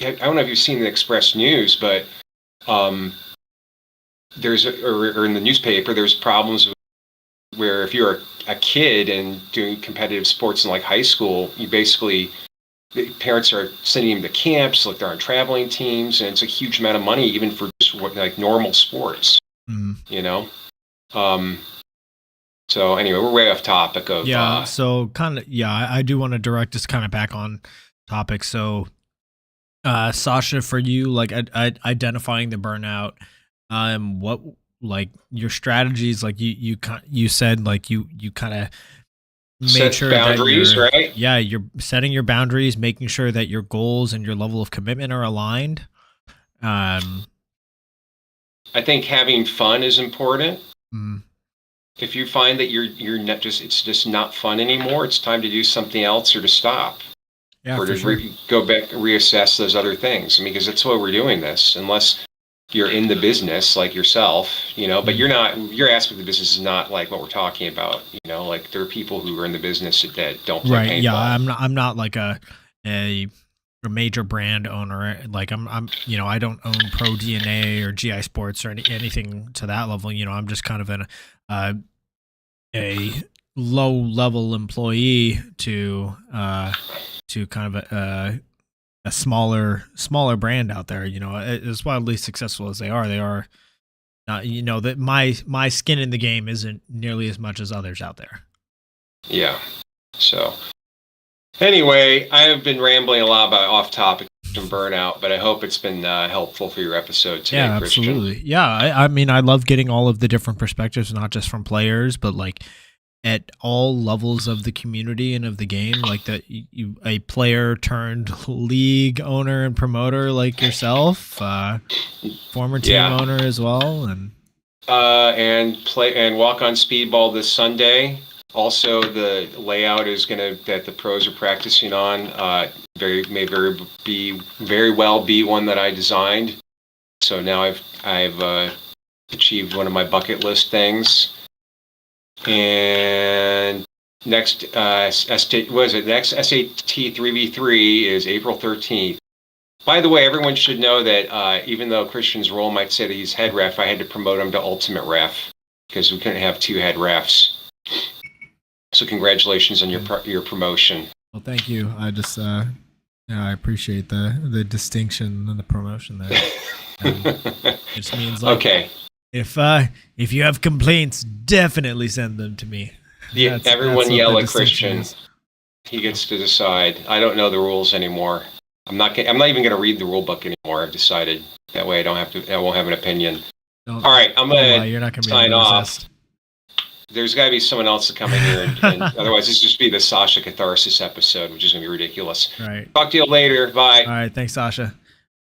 I don't know if you've seen the Express News, but or in the newspaper, there's problems where if you're a kid and doing competitive sports in like high school, the parents are sending them to camps, like they're on traveling teams, and it's a huge amount of money even for just like normal sports. So anyway, we're way off topic of so kind of I do want to direct us kind of back on topic. So Sasha, for you, like identifying the burnout, what like your strategies, like you said, like you kind of made set sure boundaries, that right? Yeah, you're setting your boundaries, making sure that your goals and your level of commitment are aligned. I think having fun is important. If you find that you're not it's just not fun anymore, it's time to do something else or to stop. Yeah, or to sure. go back and reassess those other things. I mean, because that's why we're doing this. Unless you're in the business like yourself, but you're not. Your aspect of the business is not like what we're talking about. Like there are people who are in the business that don't play paintball. Yeah, I'm not like a major brand owner. Like I'm I don't own Pro DNA or GI Sports or anything to that level. I'm just kind of a low level employee to kind of a smaller brand out there. As wildly successful as they are not, that my skin in the game isn't nearly as much as others out there. Yeah. So anyway, I have been rambling a lot about off topic and burnout, but I hope it's been helpful for your episode today, yeah, Christian. Absolutely. Yeah, I mean, I love getting all of the different perspectives, not just from players, but like at all levels of the community and of the game, like that a player turned league owner and promoter like yourself, former team owner as well, and walk on speedball this Sunday. Also, the layout is that the pros are practicing on may very well be one that I designed. So now I've achieved one of my bucket list things. And next SAT 3v3 is April 13th. By the way, everyone should know that even though Christian's role might say that he's head ref, I had to promote him to ultimate ref because we couldn't have two head refs. So congratulations on your promotion. Well, thank you. I just I appreciate the distinction and the promotion there. It just means like, okay. If you have complaints, definitely send them to me. Yeah, everyone yell at Christian. He gets to decide. I don't know the rules anymore. I'm not even going to read the rule book anymore. I've decided that way. I won't have an opinion. All right, I'm going to sign off. There's got to be someone else to come in here, and otherwise this will just be the Sasha catharsis episode, which is going to be ridiculous. All right. Talk to you later. Bye. All right. Thanks, Sasha.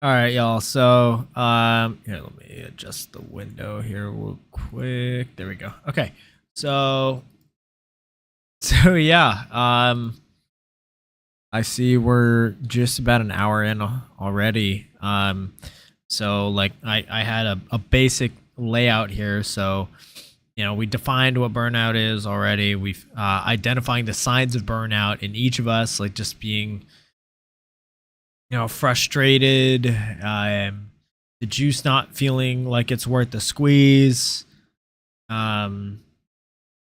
All right, y'all. So, here, let me adjust the window here real quick. There we go. Okay. So yeah. I see we're just about an hour in already. So like I had a basic layout here. So, we defined what burnout is already. We've identifying the signs of burnout in each of us, like just being frustrated, the juice not feeling like it's worth the squeeze, and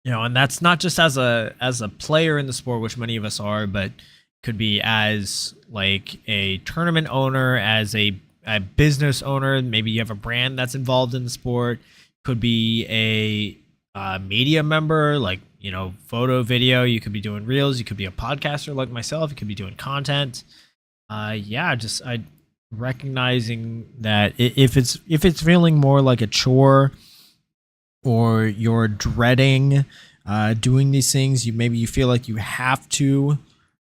that's not just as a player in the sport, which many of us are, but could be as like a tournament owner, as a business owner. Maybe you have a brand that's involved in the sport. Could be a media member, like photo, video. You could be doing reels. You could be a podcaster like myself. You could be doing content. Just recognizing that if it's feeling more like a chore, or you're dreading doing these things, you feel like you have to,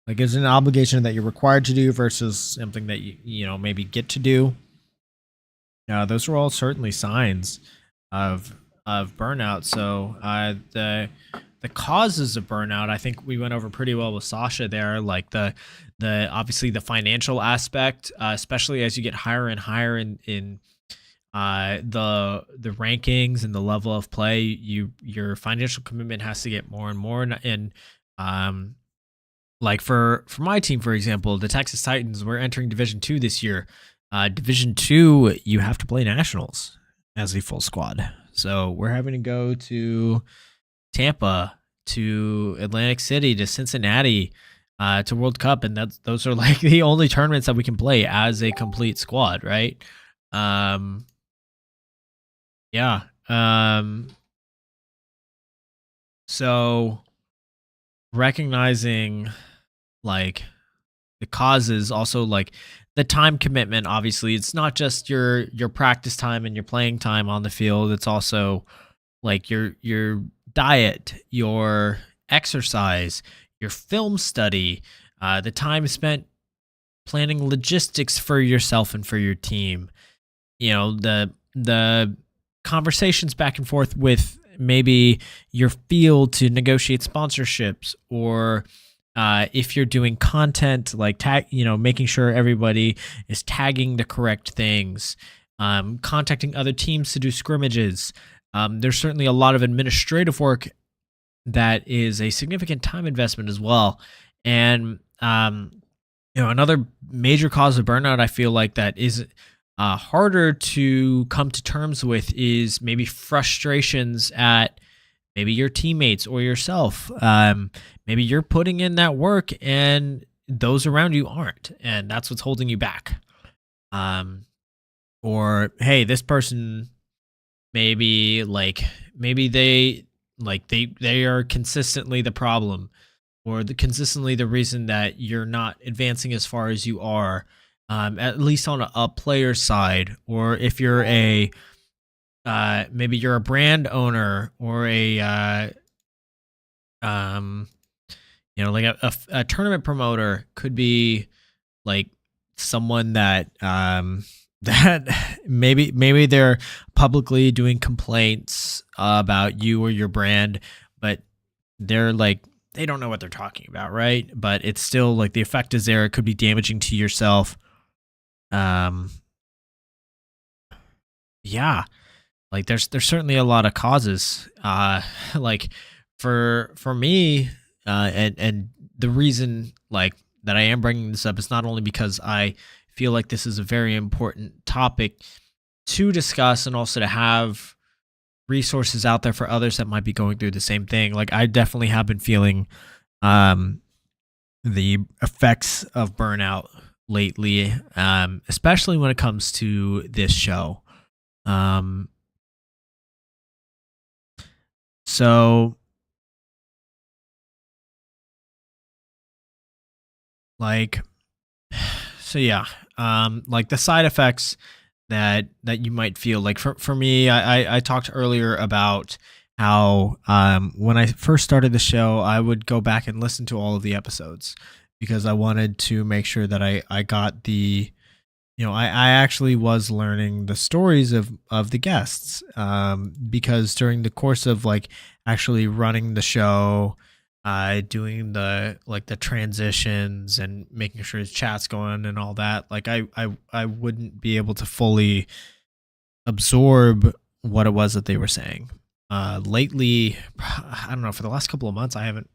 like it's an obligation that you're required to do versus something that you maybe get to do. Those are all certainly signs of burnout. So the causes of burnout, I think we went over pretty well with Sasha there, like the obviously the financial aspect, especially as you get higher and higher in the rankings and the level of play, your financial commitment has to get more and more. And like for my team, for example, the Texas Titans, we're entering Division 2 this year. Division 2, you have to play nationals as a full squad. So we're having to go to Tampa, to Atlantic City, to Cincinnati, to World Cup, and those are like the only tournaments that we can play as a complete squad, right? Yeah. So recognizing like the causes, also like the time commitment. Obviously, it's not just your practice time and your playing time on the field. It's also like your diet, your exercise, your film study, the time spent planning logistics for yourself and for your team. You know, the conversations back and forth with maybe your field to negotiate sponsorships, or if you're doing content, like making sure everybody is tagging the correct things, contacting other teams to do scrimmages. There's certainly a lot of administrative work that is a significant time investment as well. And another major cause of burnout, I feel like, that is harder to come to terms with is maybe frustrations at maybe your teammates or yourself. Maybe you're putting in that work and those around you aren't, and that's what's holding you back. Or hey, this person maybe they are consistently the problem, or consistently the reason that you're not advancing as far as you are. At least on a player side, or if you're maybe you're a brand owner, or a like a tournament promoter, could be like someone that that maybe they're publicly doing complaints about you or your brand, but they're like, they don't know what they're talking about, right? But it's still like the effect is there. It could be damaging to yourself. Yeah, like there's certainly a lot of causes. Like for me, and the reason like that I am bringing this up is not only because I feel like this is a very important topic to discuss, and also to have resources out there for others that might be going through the same thing. Like I definitely have been feeling the effects of burnout lately, especially when it comes to this show. So like, so yeah, like the side effects that you might feel like, for me, I talked earlier about how when I first started the show, I would go back and listen to all of the episodes because I wanted to make sure that I got the, I actually was learning the stories of the guests, because during the course of like actually running the show, doing the transitions and making sure his chat's going and all that, like I wouldn't be able to fully absorb what it was that they were saying. Lately, I don't know, for the last couple of months, I haven't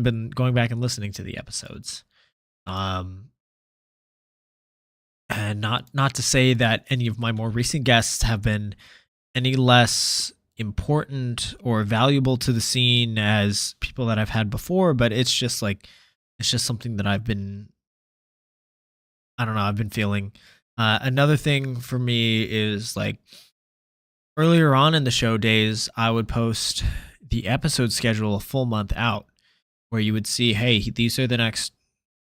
been going back and listening to the episodes. And not to say that any of my more recent guests have been any less important or valuable to the scene as people that I've had before, but it's just something that I've been feeling. Another thing for me is like earlier on in the show days, I would post the episode schedule a full month out, where you would see, hey, these are the next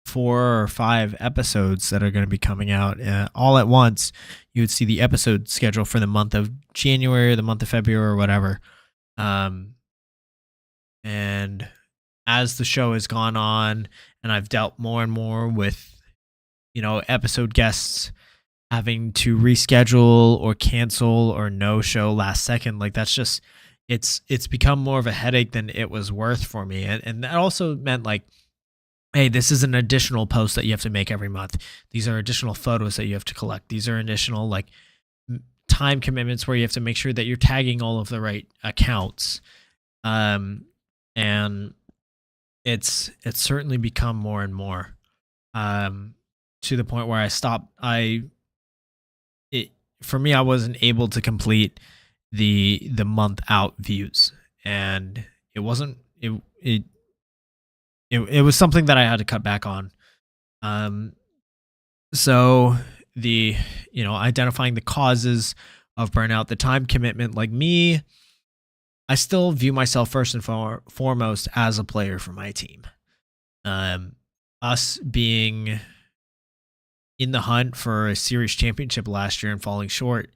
4 or 5 episodes that are going to be coming out all at once. You would see the episode schedule for the month of January, or the month of February, or whatever. And as the show has gone on, and I've dealt more and more with, episode guests having to reschedule or cancel or no show last second, like that's just, it's become more of a headache than it was worth for me. And that also meant like hey, this is an additional post that you have to make every month. These are additional photos that you have to collect. These are additional like time commitments where you have to make sure that you're tagging all of the right accounts. And it's certainly become more and more, to the point where for me, I wasn't able to complete the month out views, and it wasn't it was something that I had to cut back on. Um, so the identifying the causes of burnout, the time commitment, like me, I still view myself first and foremost as a player for my team. Us being in the hunt for a series championship last year and falling short,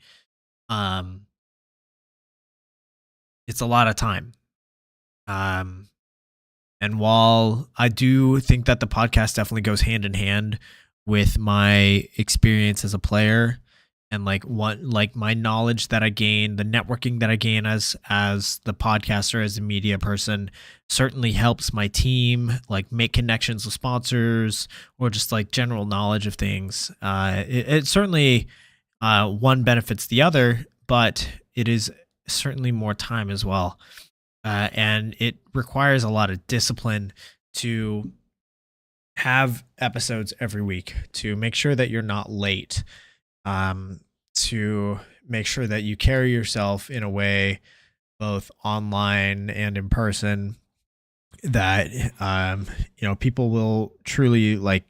it's a lot of time. And while I do think that the podcast definitely goes hand in hand with my experience as a player and like my knowledge that I gain, the networking that I gain as the podcaster, as a media person, certainly helps my team like make connections with sponsors or just like general knowledge of things. It certainly one benefits the other, but it is certainly more time as well. And it requires a lot of discipline to have episodes every week, to make sure that you're not late, to make sure that you carry yourself in a way, both online and in person, that people will truly like.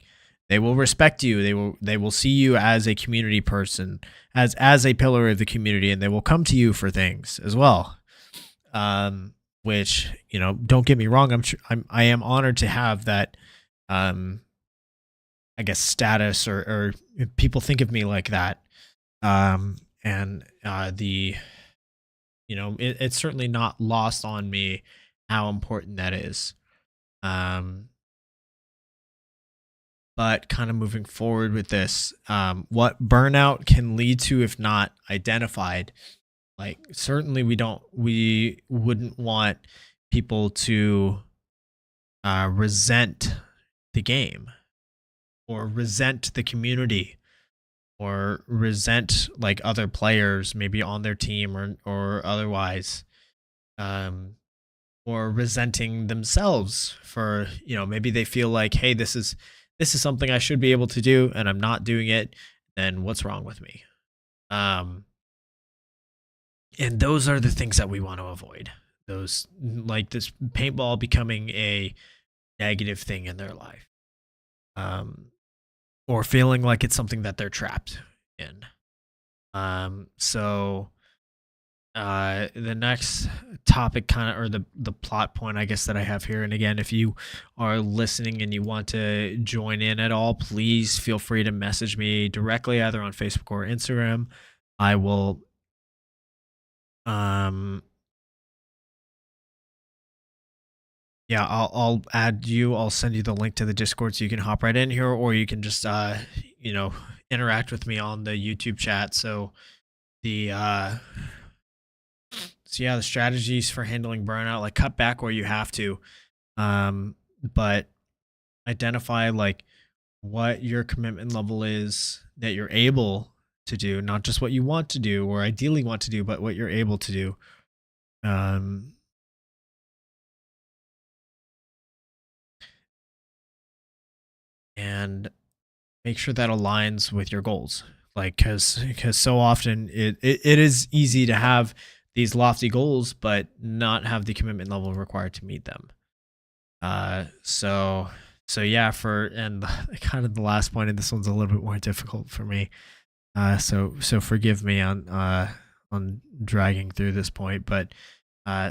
They will respect you. They will see you as a community person, as a pillar of the community, and they will come to you for things as well. Which, don't get me wrong, I am honored to have that, I guess, status, or people think of me like that. It's certainly not lost on me how important that is. But kind of moving forward with this, what burnout can lead to if not identified. Like, certainly we wouldn't want people to resent the game or resent the community or resent like other players maybe on their team or otherwise, or resenting themselves for, maybe they feel like, hey, this is something I should be able to do and I'm not doing it, then what's wrong with me? And those are the things that we want to avoid. Those, like this paintball becoming a negative thing in their life, or feeling like it's something that they're trapped in. So the next topic or the plot point, I guess, that I have here. And again, if you are listening and you want to join in at all, please feel free to message me directly, either on Facebook or Instagram. I will, I'll add you. I'll send you the link to the Discord so you can hop right in here, or you can just, interact with me on the YouTube chat. So the strategies for handling burnout, like cut back where you have to, but identify like what your commitment level is that you're able to do, not just what you want to do or ideally want to do, but what you're able to do. And make sure that aligns with your goals. Like, cause so often it is easy to have these lofty goals, but not have the commitment level required to meet them. So yeah, and kind of the last point, and this one's a little bit more difficult for me. So forgive me on dragging through this point, but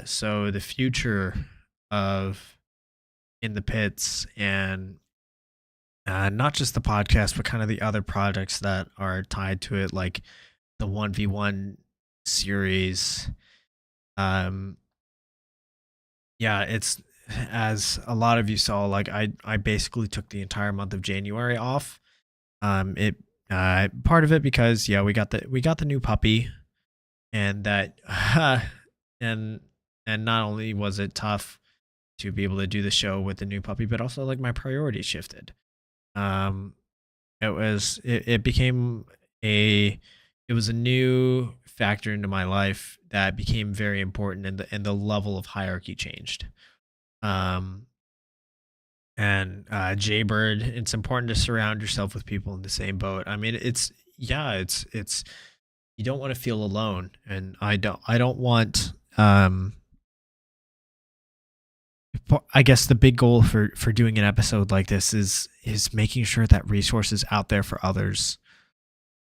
so the future of In the Pits, and not just the podcast, but kind of the other projects that are tied to it, like the 1v1 series. It's, as a lot of you saw, like I basically took the entire month of January off. Part of it because we got the new puppy, and that and not only was it tough to be able to do the show with the new puppy, but also like my priorities shifted. Um, it became it was a new factor into my life that became very important, and the level of hierarchy changed. Um, and Jaybird, it's important to surround yourself with people in the same boat. I mean, it's you don't want to feel alone, and I don't want I guess the big goal for doing an episode like this is making sure that resources out there for others,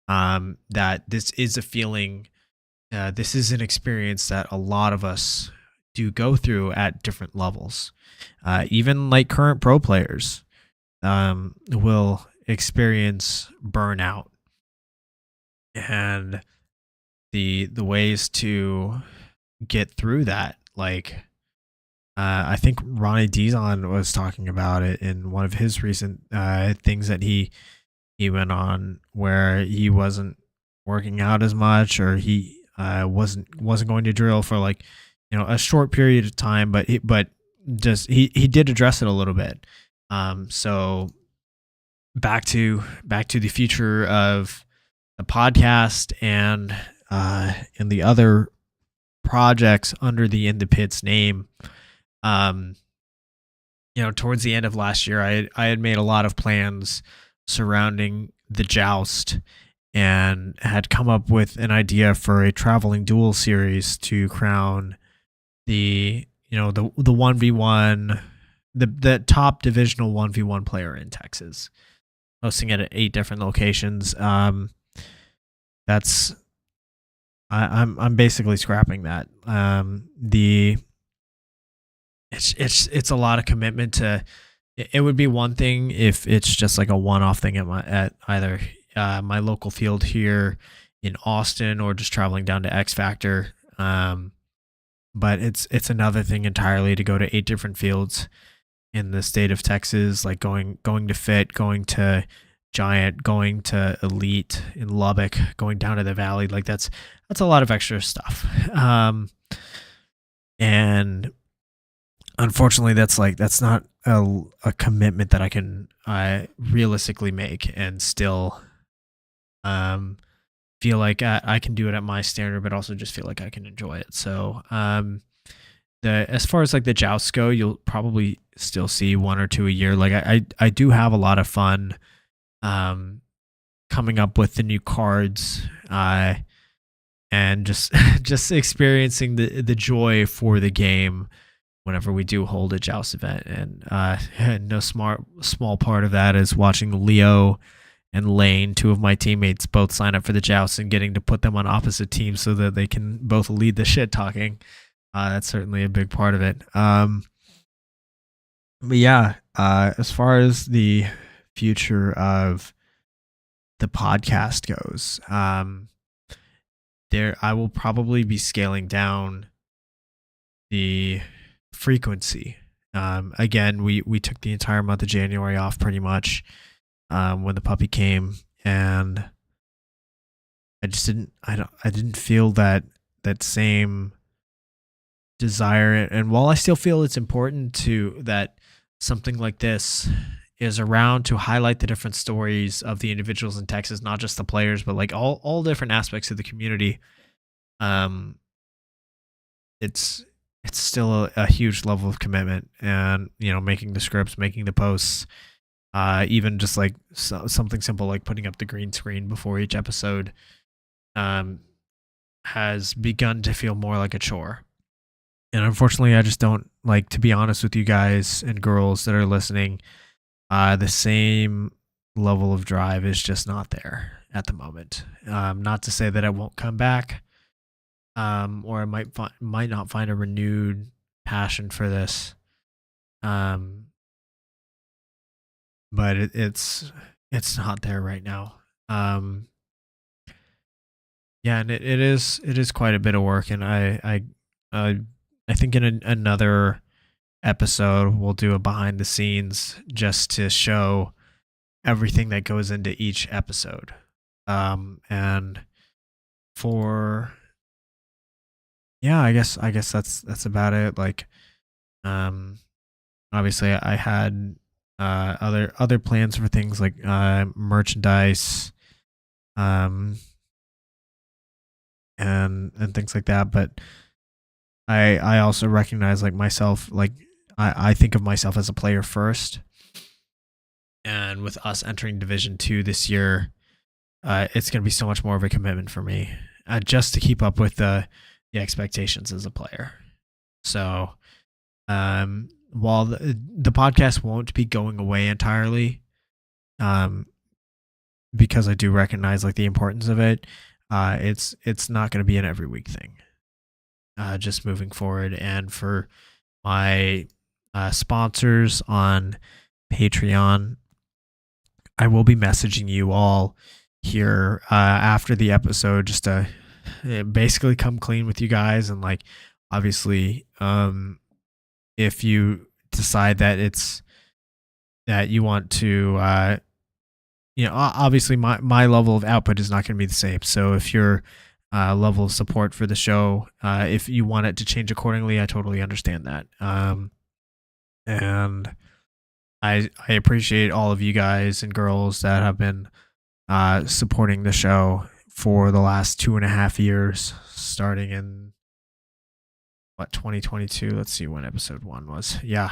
that this is a feeling, this is an experience that a lot of us do go through at different levels. Even like current pro players will experience burnout, and the ways to get through that. Like I think Ronnie Dizon was talking about it in one of his recent things that he went on, where he wasn't working out as much, or he wasn't going to drill for like a short period of time, but just he did address it a little bit. So back to the future of the podcast and the other projects under the In the Pits name. Um, Towards the end of last year, I had made a lot of plans surrounding the joust, and had come up with an idea for a traveling duel series to crown the 1v1, the top divisional 1v1 player in Texas, hosting it at 8 different locations. That's I'm basically scrapping that. It's a lot of commitment to. It would be one thing if it's just like a one-off thing at either my local field here in Austin, or just traveling down to X Factor. But it's another thing entirely to go to 8 different fields in the state of Texas, like going to Fit, going to Giant, going to Elite in Lubbock, going down to the Valley. Like that's a lot of extra stuff. And unfortunately, that's not a commitment that I can realistically make and still feel like I can do it at my standard, but also just feel like I can enjoy it. So as far as like the jousts go, you'll probably still see 1 or 2 a year. Like I do have a lot of fun coming up with the new cards, and just experiencing the joy for the game whenever we do hold a joust event. And no small part of that is watching Leo and Lane, 2 of my teammates, both sign up for the joust, and getting to put them on opposite teams so that they can both lead the shit talking. That's certainly a big part of it. But yeah, as far as the future of the podcast goes, I will probably be scaling down the frequency. Again, we took the entire month of January off pretty much when the puppy came, and I didn't feel that same desire. And while I still feel it's important that something like this is around to highlight the different stories of the individuals in Texas, not just the players, but like all different aspects of the community, it's still a huge level of commitment. And making the scripts, making the posts, even just like something simple like putting up the green screen before each episode has begun to feel more like a chore. And unfortunately, I just don't, like, to be honest with you guys and girls that are listening, the same level of drive is just not there at the moment. Not to say that I won't come back, or I might not find a renewed passion for this. But it's not there right now. Yeah, and it is quite a bit of work, and I think in another episode we'll do a behind the scenes just to show everything that goes into each episode. And for I guess that's about it. Like obviously I had other plans for things like merchandise, um, and things like that. But I also recognize like myself, like I think of myself as a player first, and with us entering Division 2 this year, it's going to be so much more of a commitment for me, just to keep up with the expectations as a player. So, while the podcast won't be going away entirely, um, because I do recognize like the importance of it, it's not going to be an every week thing. Just moving forward, and for my sponsors on Patreon, I will be messaging you all here after the episode, just to basically come clean with you guys. And like, obviously, if you decide that it's that you want to, obviously my level of output is not going to be the same. So if your level of support for the show, if you want it to change accordingly, I totally understand that. And I appreciate all of you guys and girls that have been supporting the show for the last 2.5 years, starting in 2022. Let's see when episode 1 was. Yeah,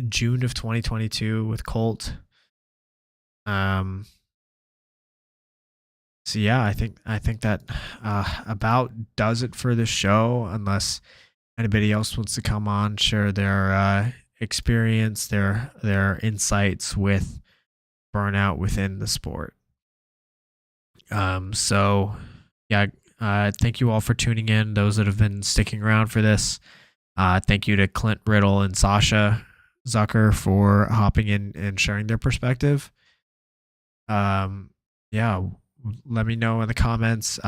June of 2022 with Colt. So yeah, I think that about does it for the show. Unless anybody else wants to come on, share their experience, their insights with burnout within the sport. So yeah, thank you all for tuning in. Those that have been sticking around for this, thank you to Clint Riddle and Sasha Zucker for hopping in and sharing their perspective. Yeah, let me know in the comments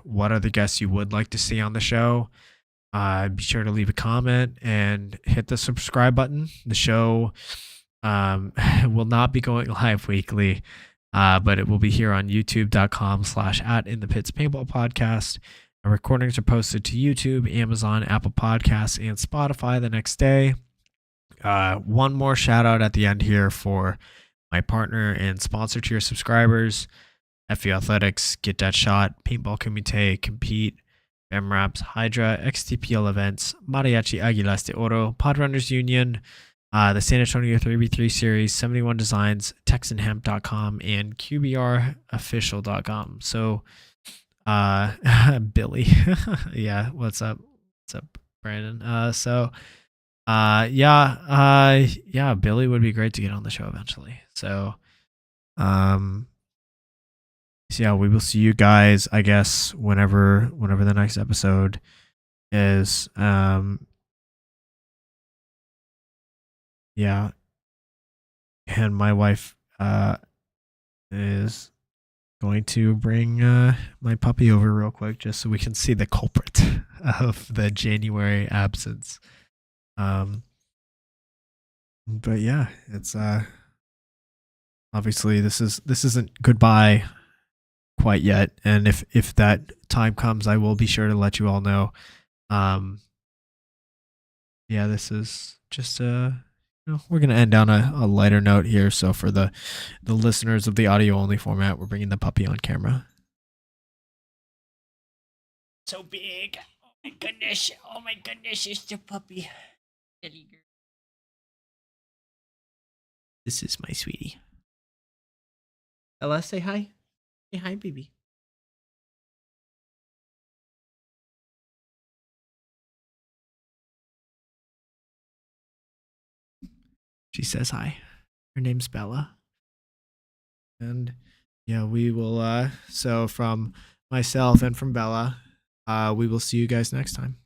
what other guests you would like to see on the show. Be sure to leave a comment and hit the subscribe button. The show will not be going live weekly, but it will be here on youtube.com/@inthepitspaintballpodcast. Recordings are posted to YouTube, Amazon, Apple Podcasts, and Spotify the next day. One more shout out at the end here for my partner and sponsor tier subscribers: FU Athletics, Get That Shot, Paintball Comité, Compete, MRAPs, Hydra, XTPL Events, Mariachi Aguilas de Oro, Podrunners Union, the San Antonio 3v3 Series, 71 Designs, TexanHemp.com, and QBRofficial.com. So, Billy, yeah, what's up? What's up, Brandon? Yeah, Billy would be great to get on the show eventually. So, yeah, we will see you guys, I guess, whenever the next episode is. Yeah, and my wife is going to bring my puppy over real quick just so we can see the culprit of the January absence. But yeah, it's obviously this isn't goodbye quite yet, and if that time comes, I will be sure to let you all know. Yeah, this is just we're gonna end on a lighter note here. So for the listeners of the audio only format, we're bringing the puppy on camera. So big. Oh my goodness, it's the puppy. This is my sweetie. Ella, say hi. Say hi, baby. She says hi. Her name's Bella. And yeah, we will so from myself and from Bella, we will see you guys next time.